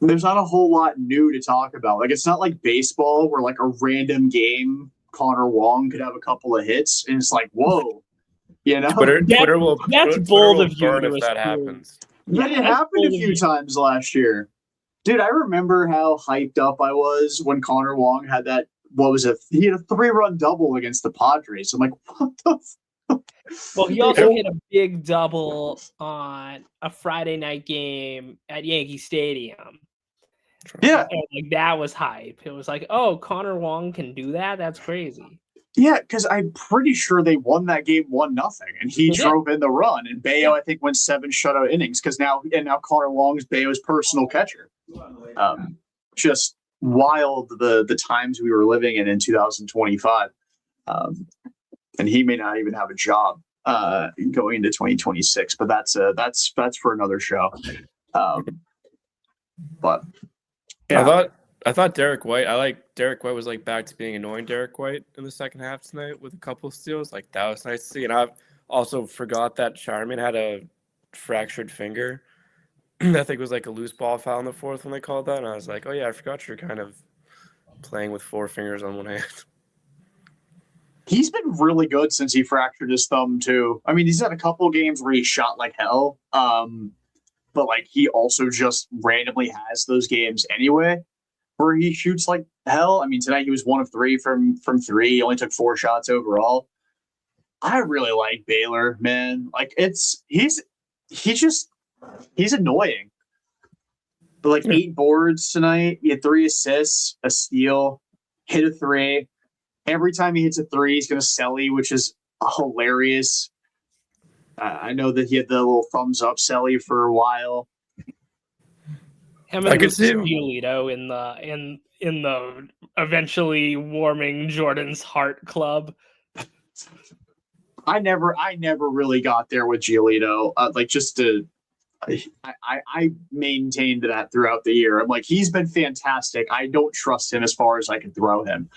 there's not a whole lot new to talk about. Like it's not like baseball where like a random game Connor Wong could have a couple of hits and it's like, whoa, Twitter will bold of you if that happens. But it happened a few times last year. Dude, I remember how hyped up I was when Connor Wong had that. He had a 3-run double against the Padres. I'm like, what the fuck? Well, he also hit a big double on a Friday night game at Yankee Stadium. Yeah. And, like, that was hype. It was like, oh, Connor Wong can do that? That's crazy. Yeah, because I'm pretty sure they won that game 1-0, and he drove in the run. And Bayo, I think, went 7 shutout innings because now Connor Wong's Bayo's personal catcher. Just wild the times we were living in 2025, and he may not even have a job going into 2026. But that's for another show. But yeah, I thought Derek White. Derek White was like back to being annoying Derek White in the second half tonight with a couple of steals. Like that was nice to see. And I also forgot that Charmin had a fractured finger. I think it was like a loose ball foul in the fourth when they called that. And I was like, oh yeah, I forgot you're kind of playing with 4 fingers on one hand. He's been really good since he fractured his thumb too. I mean, he's had a couple of games where he shot like hell. But like he also just randomly has those games anyway where he shoots like hell. I mean, tonight he was 1 of 3 from 3. He only took 4 shots overall. I really like Baylor, man. Like he's annoying. But like 8 boards tonight, he had 3 assists, a steal, hit a 3. Every time he hits a 3, he's going to Selly, which is hilarious. I know that he had the little thumbs up Selly for a while. I could see Giolito in the eventually warming Jordan's heart club. I never really got there with Giolito. I maintained that throughout the year. I'm like, he's been fantastic. I don't trust him as far as I can throw him.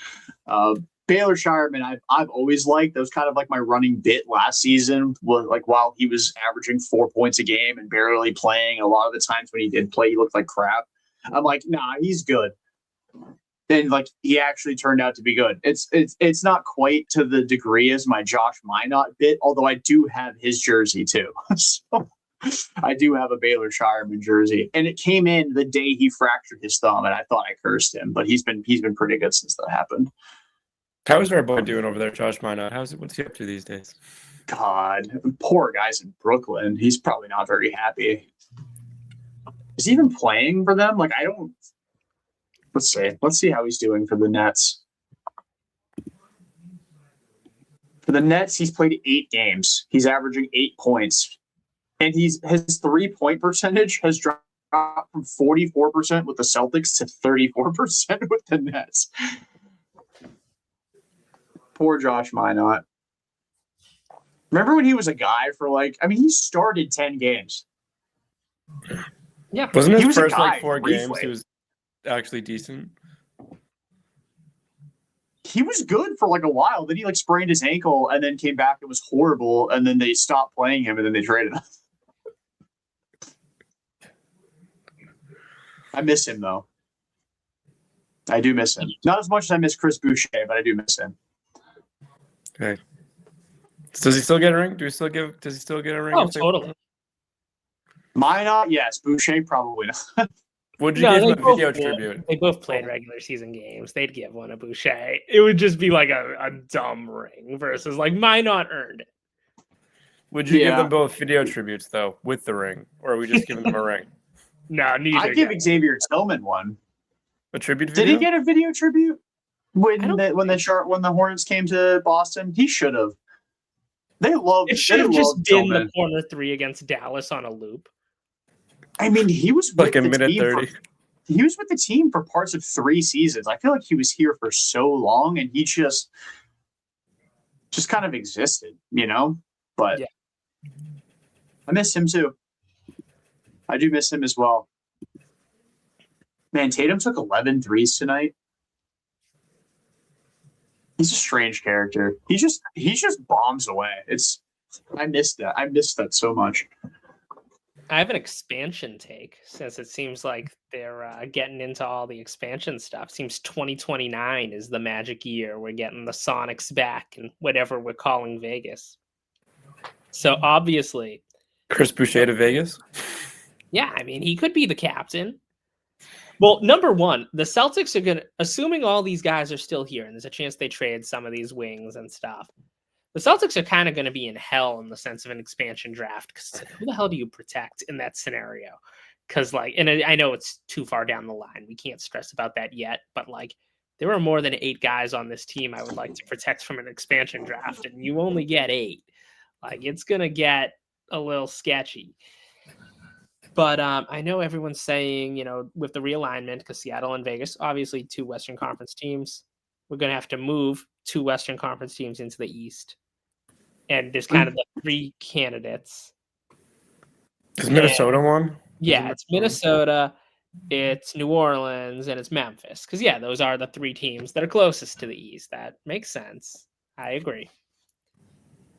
Baylor Shireman, I've always liked. That was kind of like my running bit last season. Like while he was averaging 4 points a game and barely playing, a lot of the times when he did play, he looked like crap. I'm like, nah, he's good. And like he actually turned out to be good. It's not quite to the degree as my Josh Minot bit, although I do have his jersey too. So I do have a Baylor Shireman jersey, and it came in the day he fractured his thumb, and I thought I cursed him, but he's been pretty good since that happened. How is our boy doing over there, Josh Minot? What's he up to these days? God, poor guy's in Brooklyn. He's probably not very happy. Is he even playing for them? Like I don't. Let's see how he's doing for the Nets. For the Nets, he's played 8 games. He's averaging 8 points. And his 3-point percentage has dropped from 44% with the Celtics to 34% with the Nets. Poor Josh Minot. Remember when he was a guy for he started 10 games. Yeah. Wasn't his He was first a guy 4 briefly. games he was actually decent? He was good for a while. Then he sprained his ankle and then came back. It was horrible. And then they stopped playing him and then they traded him. I miss him though. I do miss him. Not as much as I miss Chris Boucher, but I do miss him. Okay. Does he still get a ring? Does he still get a ring? Oh, totally. Minot, yes. Boucher, probably not. Would you give him a video tribute? They both played regular season games. They'd give one to Boucher. It would just be like a dumb ring versus Minot earned it. Would you give them both video tributes though, with the ring, or are we just giving them a ring? No, neither. I'd give Xavier Tillman one. A tribute video? Did he get a video tribute when the Hornets came to Boston? He should have. It should have just been the corner 3 against Dallas on a loop. I mean, he was with a minute 30. He was with the team for parts of 3 seasons. I feel like he was here for so long, and he just kind of existed, But yeah. I miss him too. I do miss him as well. Man, Tatum took 11 threes tonight. He's a strange character. He just bombs away. I missed that. I missed that so much. I have an expansion take since it seems like they're getting into all the expansion stuff. Seems 2029 is the magic year. We're getting the Sonics back and whatever we're calling Vegas. So obviously, Chris Boucher to Vegas? Yeah, I mean, he could be the captain. Well, number one, the Celtics are going to, assuming all these guys are still here, and there's a chance they trade some of these wings and stuff, the Celtics are kind of going to be in hell in the sense of an expansion draft, because who the hell do you protect in that scenario? Because, and I know it's too far down the line. We can't stress about that yet, but, there are more than 8 guys on this team I would like to protect from an expansion draft, and you only get 8. It's going to get a little sketchy. But I know everyone's saying, with the realignment, because Seattle and Vegas, obviously 2 Western Conference teams, we're going to have to move 2 Western Conference teams into the East. And there's kind of the 3 candidates. Is Minnesota one? Yeah, it's Minnesota, it's New Orleans, and it's Memphis. Because, those are the 3 teams that are closest to the East. That makes sense. I agree.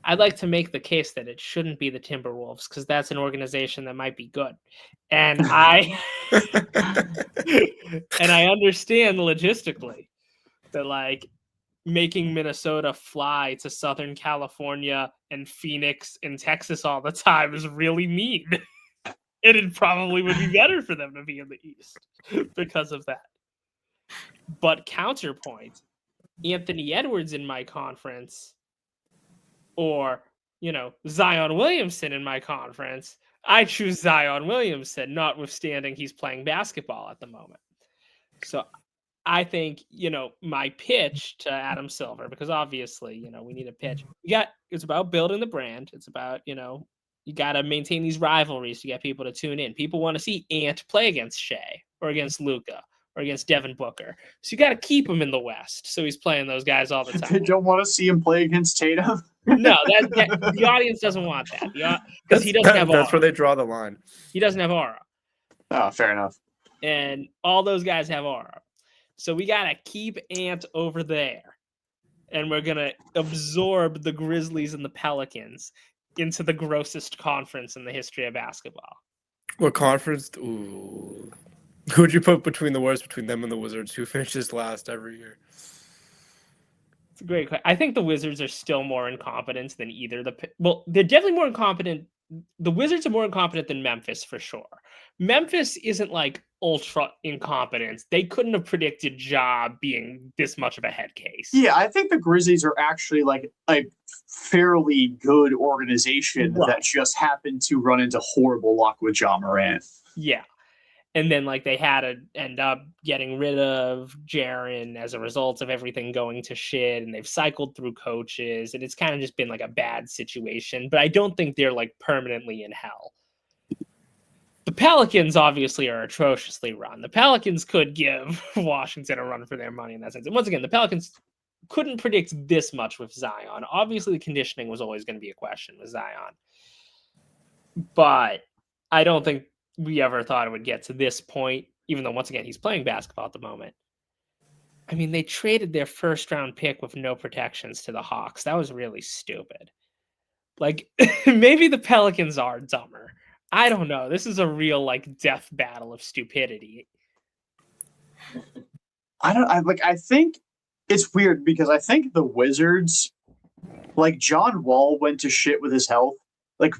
I'd like to make the case that it shouldn't be the Timberwolves because that's an organization that might be good. And I understand logistically that making Minnesota fly to Southern California and Phoenix and Texas all the time is really mean. And it probably would be better for them to be in the East because of that. But counterpoint, Anthony Edwards in my conference, or, Zion Williamson in my conference, I choose Zion Williamson, notwithstanding he's playing basketball at the moment. So I think, my pitch to Adam Silver, because obviously, we need a pitch. It's about building the brand. It's about, you got to maintain these rivalries to get people to tune in. People want to see Ant play against Shea or against Luka or against Devin Booker. So you got to keep him in the West. So he's playing those guys all the time. They don't want to see him play against Tatum. No, the audience doesn't want that. Because he doesn't have aura. That's where they draw the line. He doesn't have aura. Oh, fair enough. And all those guys have aura. So we got to keep Ant over there. and we're gonna absorb the Grizzlies and the Pelicans into the grossest conference in the history of basketball. What conference? Ooh. Who'd you put between the worst between them and the Wizards? Who finishes last every year? It's a great question. I think the Wizards are still more incompetent than either they're definitely more incompetent. The Wizards are more incompetent than Memphis for sure. Memphis isn't like ultra incompetent. They couldn't have predicted Ja being this much of a head case. Yeah, I think the Grizzlies are actually like a fairly good organization that just happened to run into horrible luck with Ja Morant. Yeah. And then like they had to end up getting rid of Jaren as a result of everything going to shit, and they've cycled through coaches, and it's kind of just been like a bad situation. But I don't think they're like permanently in hell. The Pelicans obviously are atrociously run. The Pelicans could give Washington a run for their money in that sense. And once again, the Pelicans couldn't predict this much with Zion. Obviously, the conditioning was always going to be a question with Zion. But I don't think we ever thought it would get to this point, even though, once again, he's playing basketball at the moment. I mean, they traded their first-round pick with no protections to the Hawks. That was really stupid. Like, maybe the Pelicans are dumber. I don't know. This is a real, like, death battle of stupidity. I think it's weird because I think the Wizards, like, John Wall went to shit with his health, like,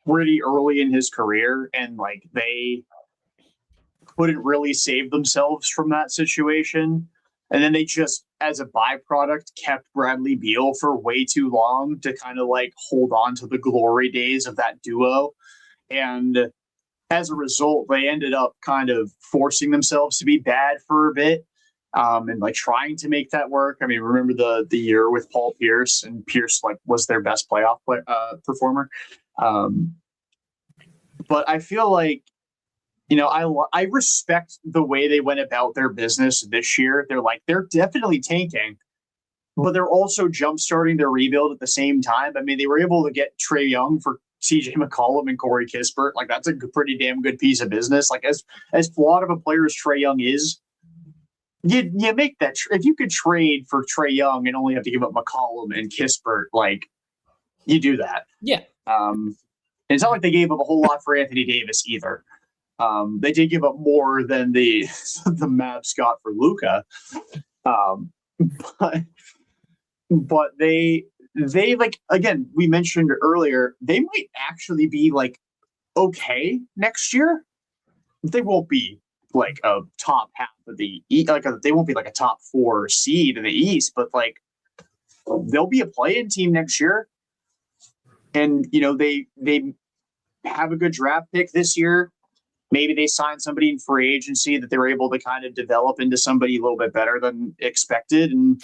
pretty early in his career, and like they couldn't really save themselves from that situation, and then they just, as a byproduct, kept Bradley Beal for way too long to kind of like hold on to the glory days of that duo, and as a result they ended up kind of forcing themselves to be bad for a bit, and like trying to make that work. I mean, remember the year with Paul Pierce, and Pierce like was their best playoff performer. But I feel like, you know, I respect the way they went about their business this year. They're definitely tanking, but they're also jumpstarting their rebuild at the same time. I mean, they were able to get Trae Young for CJ McCollum and Corey Kispert. Like, that's a pretty damn good piece of business. Like, as flawed of a player as Trae Young is, you make that. If you could trade for Trae Young and only have to give up McCollum and Kispert, like, you do that. Yeah. And it's not like they gave up a whole lot for Anthony Davis either. They did give up more than the Mavs got for Luka. But they like, again, we mentioned earlier, they might actually be like okay next year. They won't be like a top half of the they won't be like a top 4 seed in the East, but like they'll be a play-in team next year. And, you know, they have a good draft pick this year. Maybe they sign somebody in free agency that they were able to kind of develop into somebody a little bit better than expected. And,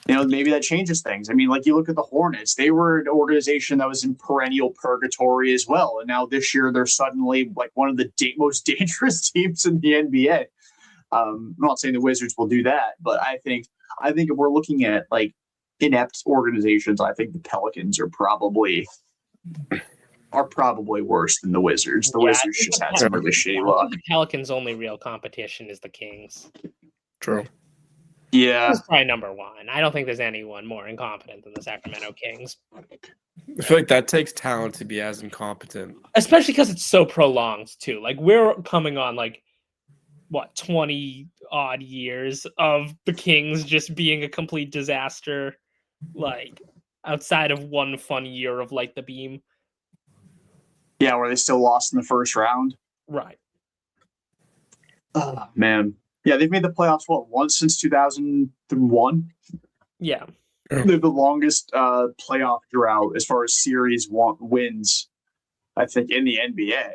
you know, maybe that changes things. I mean, like, you look at the Hornets, they were an organization that was in perennial purgatory as well. And now this year they're suddenly like one of the most dangerous teams in the NBA. I'm not saying the Wizards will do that, but I think if we're looking at like inept organizations, I think the Pelicans are probably worse than the Wizards. The Wizards just had some really shitty luck. The Pelicans' only real competition is the Kings. True. Yeah. That's probably number one. I don't think there's anyone more incompetent than the Sacramento Kings. I feel like that takes talent to be as incompetent. Especially because it's so prolonged, too. Like, we're coming on, like, 20-odd years of the Kings just being a complete disaster, like, outside of one fun year of Light the Beam. Yeah, where they still lost in the first round. Right. Oh, man. Yeah, they've made the playoffs, once since 2001? Yeah. They're the longest playoff drought as far as series wins, I think, in the NBA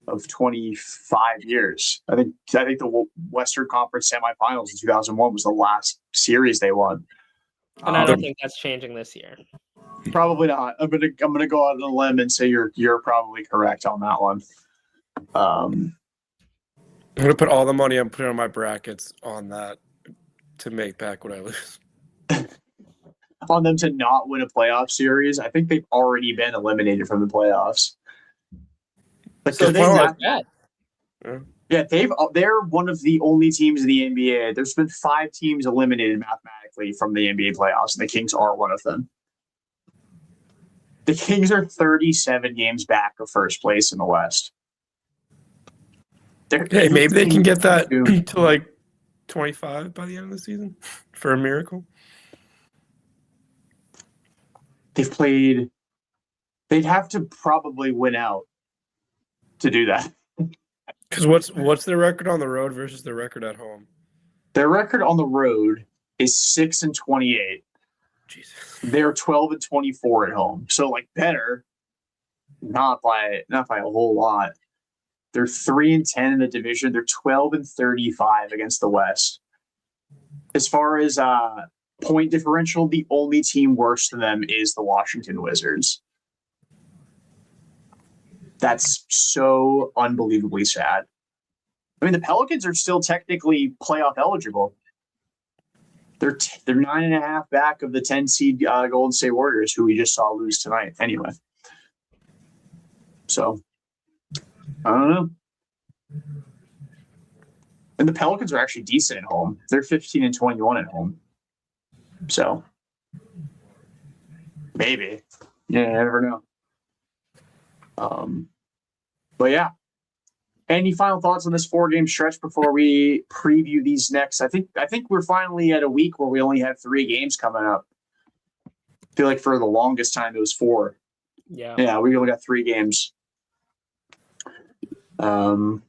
of 25 years. I think the Western Conference semifinals in 2001 was the last series they won. And I don't think that's changing this year. Probably not. I'm gonna go out on a limb and say you're probably correct on that one. I'm gonna put all the money I'm putting on my brackets on that to make back what I lose. On them to not win a playoff series. I think they've already been eliminated from the playoffs. But So could they not? that. Yeah. Yeah, they're one of the only teams in the NBA. There's been 5 teams eliminated mathematically from the NBA playoffs, and the Kings are one of them. The Kings are 37 games back of first place in the West. Hey, maybe they can get that to like 25 by the end of the season for a miracle. They'd have to probably win out to do that. Because what's their record on the road versus their record at home? Their record on the road is 6-28. Jesus. They're 12-24 at home. So like better, not by a whole lot. They're 3-10 in the division. They're 12-35 against the West. As far as point differential, the only team worse than them is the Washington Wizards. That's so unbelievably sad. I mean, the Pelicans are still technically playoff eligible. They're 9.5 back of the 10 seed Golden State Warriors, who we just saw lose tonight. Anyway, so I don't know. And the Pelicans are actually decent at home. They're 15-21 at home. So maybe, yeah, I never know. But yeah. Any final thoughts on this 4-game stretch before we preview these next? I think we're finally at a week where we only have 3 games coming up. I feel like for the longest time it was 4. Yeah, we only got 3 games. All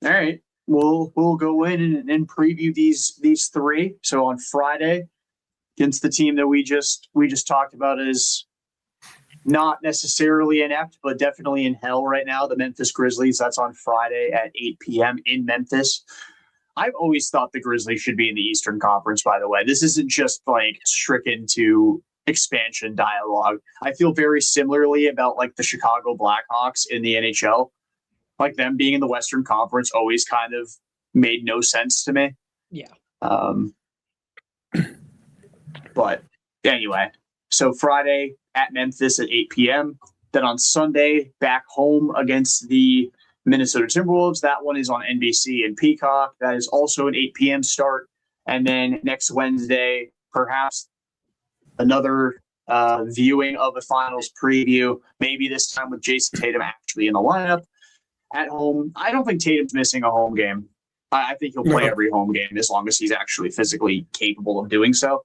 right, we'll go in and preview these 3. So on Friday, against the team that we just talked about is not necessarily inept, but definitely in hell right now, the Memphis Grizzlies. That's on Friday at 8 p.m. in Memphis. I've always thought the Grizzlies should be in the Eastern Conference, by the way. This isn't just like stricken to expansion dialogue. I feel very similarly about like the Chicago Blackhawks in the NHL. Like them being in the Western Conference always kind of made no sense to me. Yeah. But anyway, so Friday at Memphis at 8 p.m. Then on Sunday, back home against the Minnesota Timberwolves. That one is on NBC and Peacock. That is also an 8 p.m. start. And then next Wednesday, perhaps another viewing of the finals preview, maybe this time with Jayson Tatum actually in the lineup at home. I don't think Tatum's missing a home game. I think he'll play every home game as long as he's actually physically capable of doing so.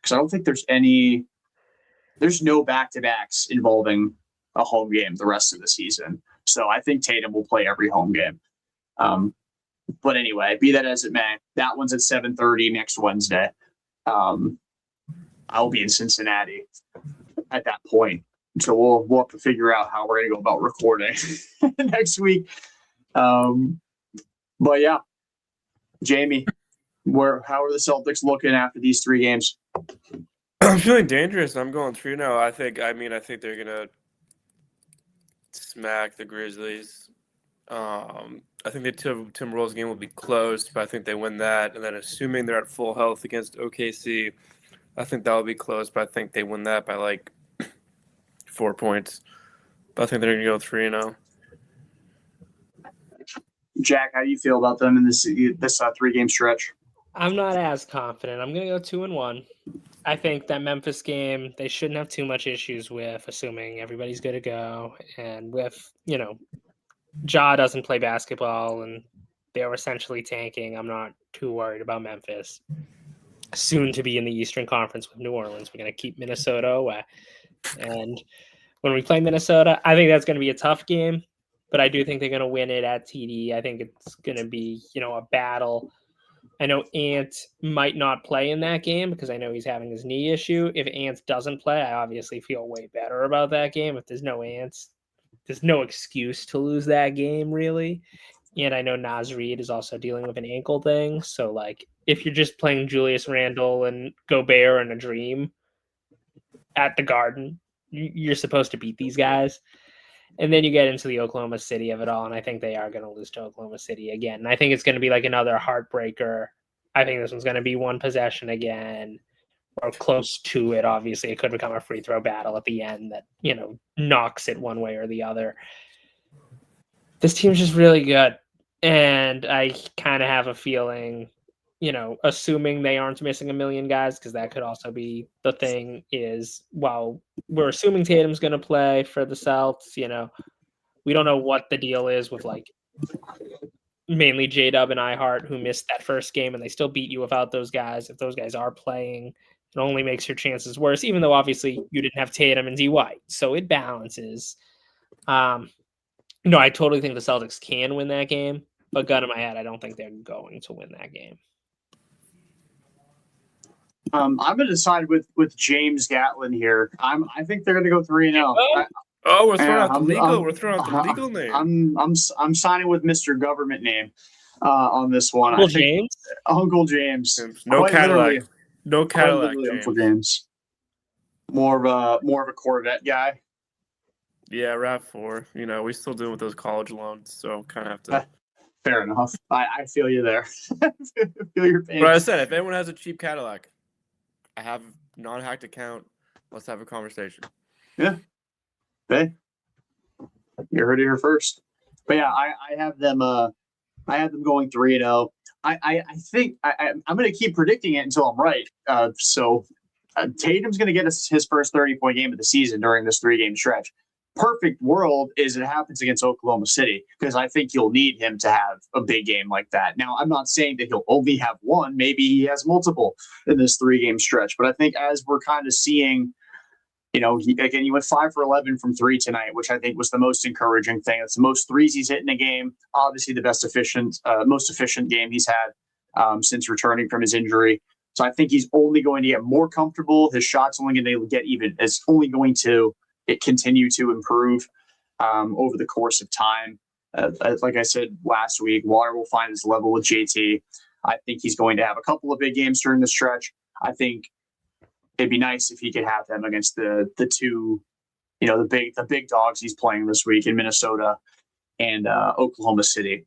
Because I don't think there's no back-to-backs involving a home game the rest of the season. So I think Tatum will play every home game. But anyway, be that as it may, that one's at 7:30 next Wednesday. I'll be in Cincinnati at that point. So we'll have to figure out how we're going to go about recording next week. But yeah, Jamie, how are the Celtics looking after these 3 games? I'm feeling dangerous. I'm going through now. I think they're gonna smack the Grizzlies. I think the Timberwolves game will be close, but I think they win that. And then assuming they're at full health against OKC, I think that will be close, but I think they win that by like 4 points. But I think they're gonna go 3-0. Jack, how do you feel about them in this 3-game stretch? I'm not as confident. I'm going to go 2-1. I think that Memphis game, they shouldn't have too much issues with, assuming everybody's good to go. And with, Ja doesn't play basketball and they're essentially tanking, I'm not too worried about Memphis. Soon to be in the Eastern Conference with New Orleans. We're going to keep Minnesota away. And when we play Minnesota, I think that's going to be a tough game. But I do think they're going to win it at TD. I think it's going to be, a battle. I know Ant might not play in that game because I know he's having his knee issue. If Ant doesn't play, I obviously feel way better about that game. If there's no Ants, there's no excuse to lose that game, really. And I know Naz Reid is also dealing with an ankle thing. So, like, if you're just playing Julius Randle and Gobert and a Dream at the Garden, you're supposed to beat these guys. And then you get into the Oklahoma City of it all, and I think they are going to lose to Oklahoma City again. And I think it's going to be like another heartbreaker. I think this one's going to be one possession again, or close to it. Obviously, it could become a free throw battle at the end that, knocks it one way or the other. This team's just really good. And I kind of have a feeling, assuming they aren't missing a million guys, because that could also be the thing, is while we're assuming Tatum's going to play for the Celts, we don't know what the deal is with like mainly J-Dub and iHeart, who missed that first game, and they still beat you without those guys. If those guys are playing, it only makes your chances worse, even though obviously you didn't have Tatum and D White. So it balances. No, I totally think the Celtics can win that game, but gun in my head, I don't think they're going to win that game. I'm going to side with James Gatlin here. I think they're going to go 3-0. Oh, we're throwing out the legal. We're throwing out the legal name. I'm signing with Mr. Government Name on this one. Uncle James. Uncle James. No Cadillac. No Cadillac. Uncle James. More of a Corvette guy. Yeah, RAV4. We still dealing with those college loans, so kind of have to. Fair enough. I feel you there. I feel your pain. But I said, if anyone has a cheap Cadillac, I have a non-hacked account. Let's have a conversation. Yeah. Hey, you heard it here first. But yeah, I have them. I have them going 3-0. I think I'm going to keep predicting it until I'm right. So Tatum's going to get his first 30-point game of the season during this 3-game stretch. Perfect world is it happens against Oklahoma City, because I think you'll need him to have a big game like that. Now, I'm not saying that he'll only have one. Maybe he has multiple in this 3-game stretch. But I think as we're kind of seeing, he went 5 for 11 from 3 tonight, which I think was the most encouraging thing. It's the most threes he's hit in a game. Obviously, the most efficient game he's had since returning from his injury. So I think he's only going to get more comfortable. His shot's only going to get even. It's only going to continue to improve over the course of time. Like I said last week, Water will find his level with JT. I think he's going to have a couple of big games during the stretch. I think it'd be nice if he could have them against the two, the big dogs he's playing this week in Minnesota and Oklahoma City.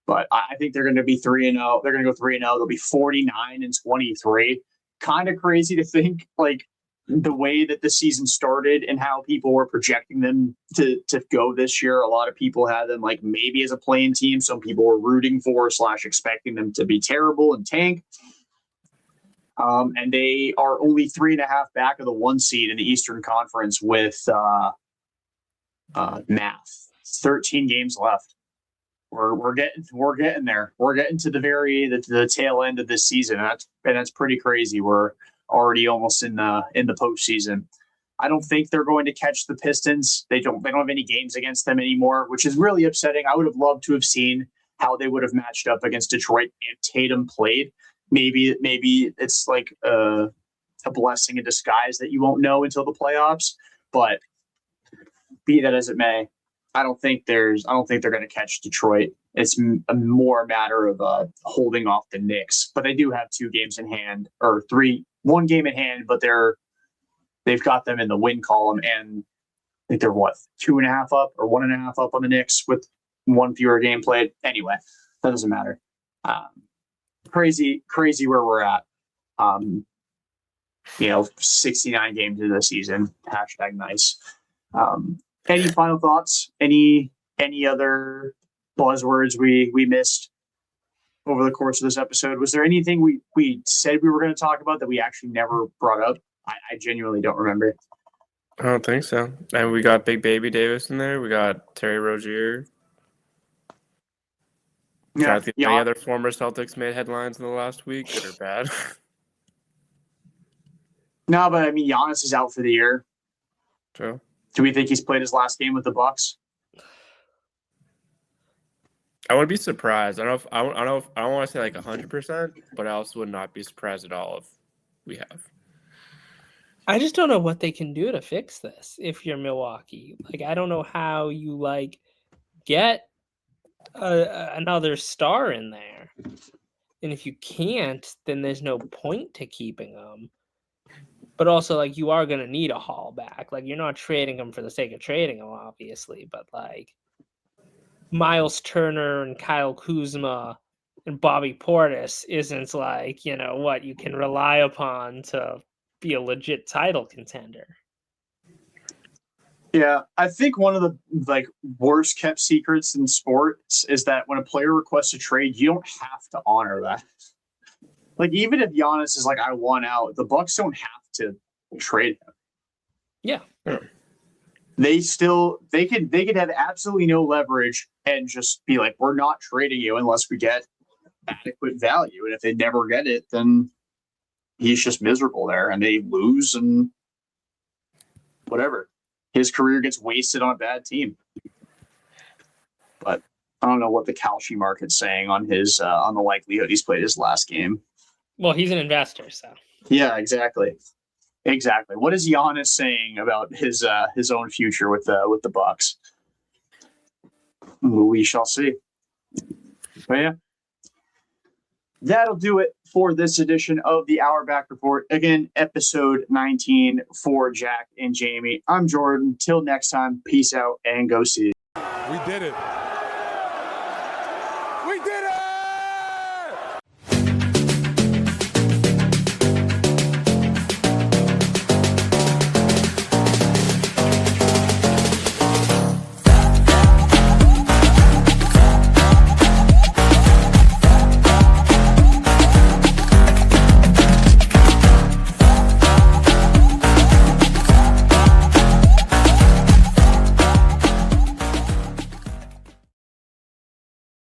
But I think they're going to be 3-0. They're going to go 3-0. They'll be 49-23. Kind of crazy to think, like, the way that the season started and how people were projecting them to go this year. A lot of people had them like maybe as a playing team. Some people were rooting for / expecting them to be terrible and tank. And they are only 3.5 back of the 1 seed in the Eastern Conference with math. 13 games left. We're getting there. We're getting to the tail end of this season. That's pretty crazy. We're already almost in the postseason. I don't think they're going to catch the Pistons. They don't have any games against them anymore, which is really upsetting. I would have loved to have seen how they would have matched up against Detroit if Tatum played. Maybe it's like a blessing in disguise that you won't know until the playoffs. But be that as it may, I don't think they're going to catch Detroit. It's a more matter of holding off the Knicks. But they do have 2 games in hand, or 1 game in hand. But they've got them in the win column, and I think they're 2.5 up or 1.5 up on the Knicks with 1 fewer game played. Anyway, that doesn't matter. Crazy where we're at. 69 games into the season. #nice. Any final thoughts? Any other buzzwords we missed over the course of this episode? Was there anything we said we were going to talk about that we actually never brought up? I genuinely don't remember. I don't think so. And we got Big Baby Davis in there. We got Terry Rozier. Yeah. Any other former Celtics made headlines in the last week that are bad? No, but I mean, Giannis is out for the year. True. Do we think he's played his last game with the Bucks? I would be surprised. I don't want to say like 100%, but I also would not be surprised at all if we have. I just don't know what they can do to fix this if you're Milwaukee. Like, I don't know how you get another star in there. And if you can't, then there's no point to keeping them. But also, you are going to need a haul back. You're not trading him for the sake of trading him, obviously. But, Miles Turner and Kyle Kuzma and Bobby Portis isn't, what you can rely upon to be a legit title contender. Yeah, I think one of the like worst kept secrets in sports is that when a player requests a trade, you don't have to honor that. Like even if Giannis is like, I want out, the Bucks don't have to trade him. Yeah. They could have absolutely no leverage and just be like, we're not trading you unless we get adequate value. And if they never get it, then he's just miserable there and they lose and whatever. His career gets wasted on a bad team. But I don't know what the Kalshi market's saying on his on the likelihood he's played his last game. Well, he's an investor, so. Yeah, exactly. Exactly. What is Giannis saying about his own future with the Bucks? We shall see. But yeah, that'll do it for this edition of the Hour Back Report. Again, episode 19 for Jack and Jamie. I'm Jordan. Till next time, peace out and go see. We did it.